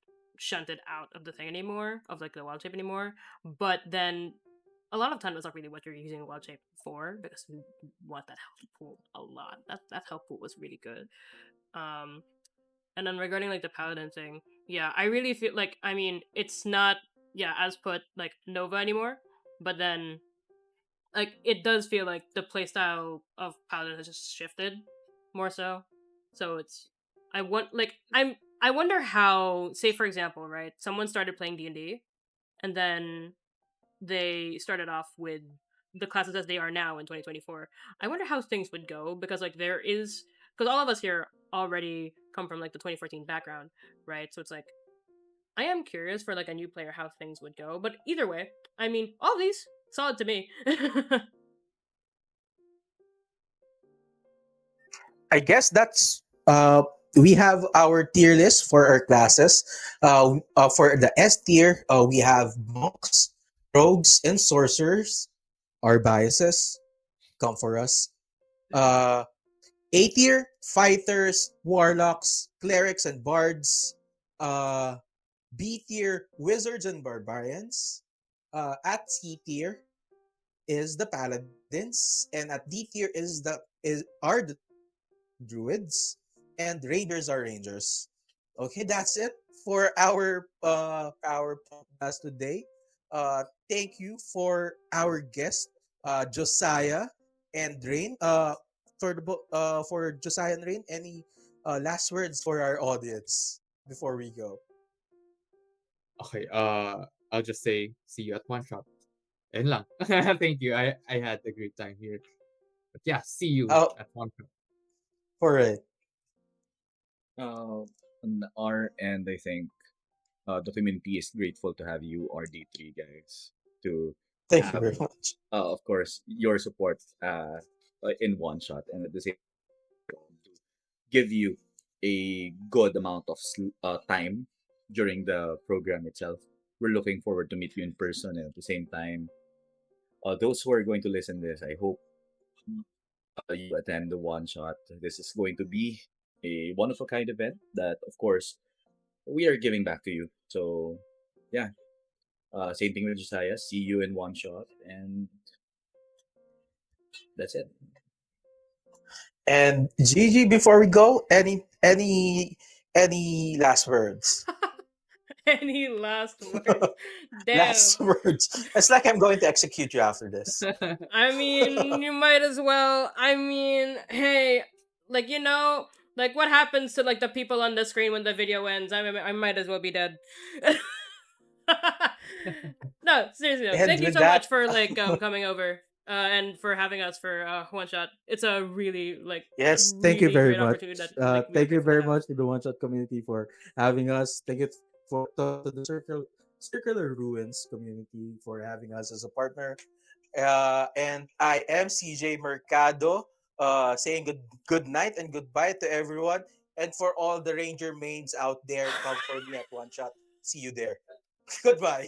shunted out of the thing anymore, of like the wild shape anymore. But then a lot of time that's not really what you're using wild shape for, because you want that health pool a lot. That health pool was really good. Um, and then regarding like the paladin thing, yeah, I really feel like, I mean, it's not, yeah, as put, like Nova anymore, but then like it does feel like the playstyle of paladin has just shifted more so. So it's, I want like I wonder how, say for example, right, someone started playing D&D and then they started off with the classes as they are now in 2024. I wonder how things would go, because like there is, because all of us here already come from like the 2014 background, right? So it's like I am curious for like a new player how things would go. But either way, I mean, all these solid to me. I guess that's we have our tier list for our classes. For the S tier, we have monks, rogues, and sorcerers. Our biases come for us. Uh, A tier, fighters, warlocks, clerics, and bards. Uh, B tier, wizards and barbarians. At C tier is the paladins, and at D tier are the druids, and rangers are rangers. Okay, that's it for our podcast today. Thank you for our guest, Josiah and Rain. For Josiah and Rain, any last words for our audience before we go? Okay, I'll just say see you at one shot. And lang. Thank you. I had a great time here. But yeah, see you Oh, at one shot. for it. Uh, on our end, I think the community is grateful to have you, RD3 guys, to Thank you have, very much. of course, your support in one shot, and at the same to give you a good amount of time during the program itself. We're looking forward to meet you in person, and at the same time, those who are going to listen this, I hope you attend the one shot. This is going to be a one of a kind event that, of course, we are giving back to you. So, yeah, same thing with Josiah. See you in one shot, and that's it. And Gigi, before we go, any last words? Any last words? Damn. Last words. It's like I'm going to execute you after this. I mean, you might as well. I mean, hey, like like what happens to like the people on the screen when the video ends? I might as well be dead. No, seriously though. And Thank you with so that, much for like coming over and for having us for one shot. It's a really like yes, thank you really very great much. opportunity that like we are Thank you grateful to very have. much to the One Shot community for having us. Thank you to the Circular Ruins community for having us as a partner. And I am CJ Mercado, saying good night and goodbye to everyone. And for all the Ranger mains out there, come for me at One Shot. See you there. Goodbye.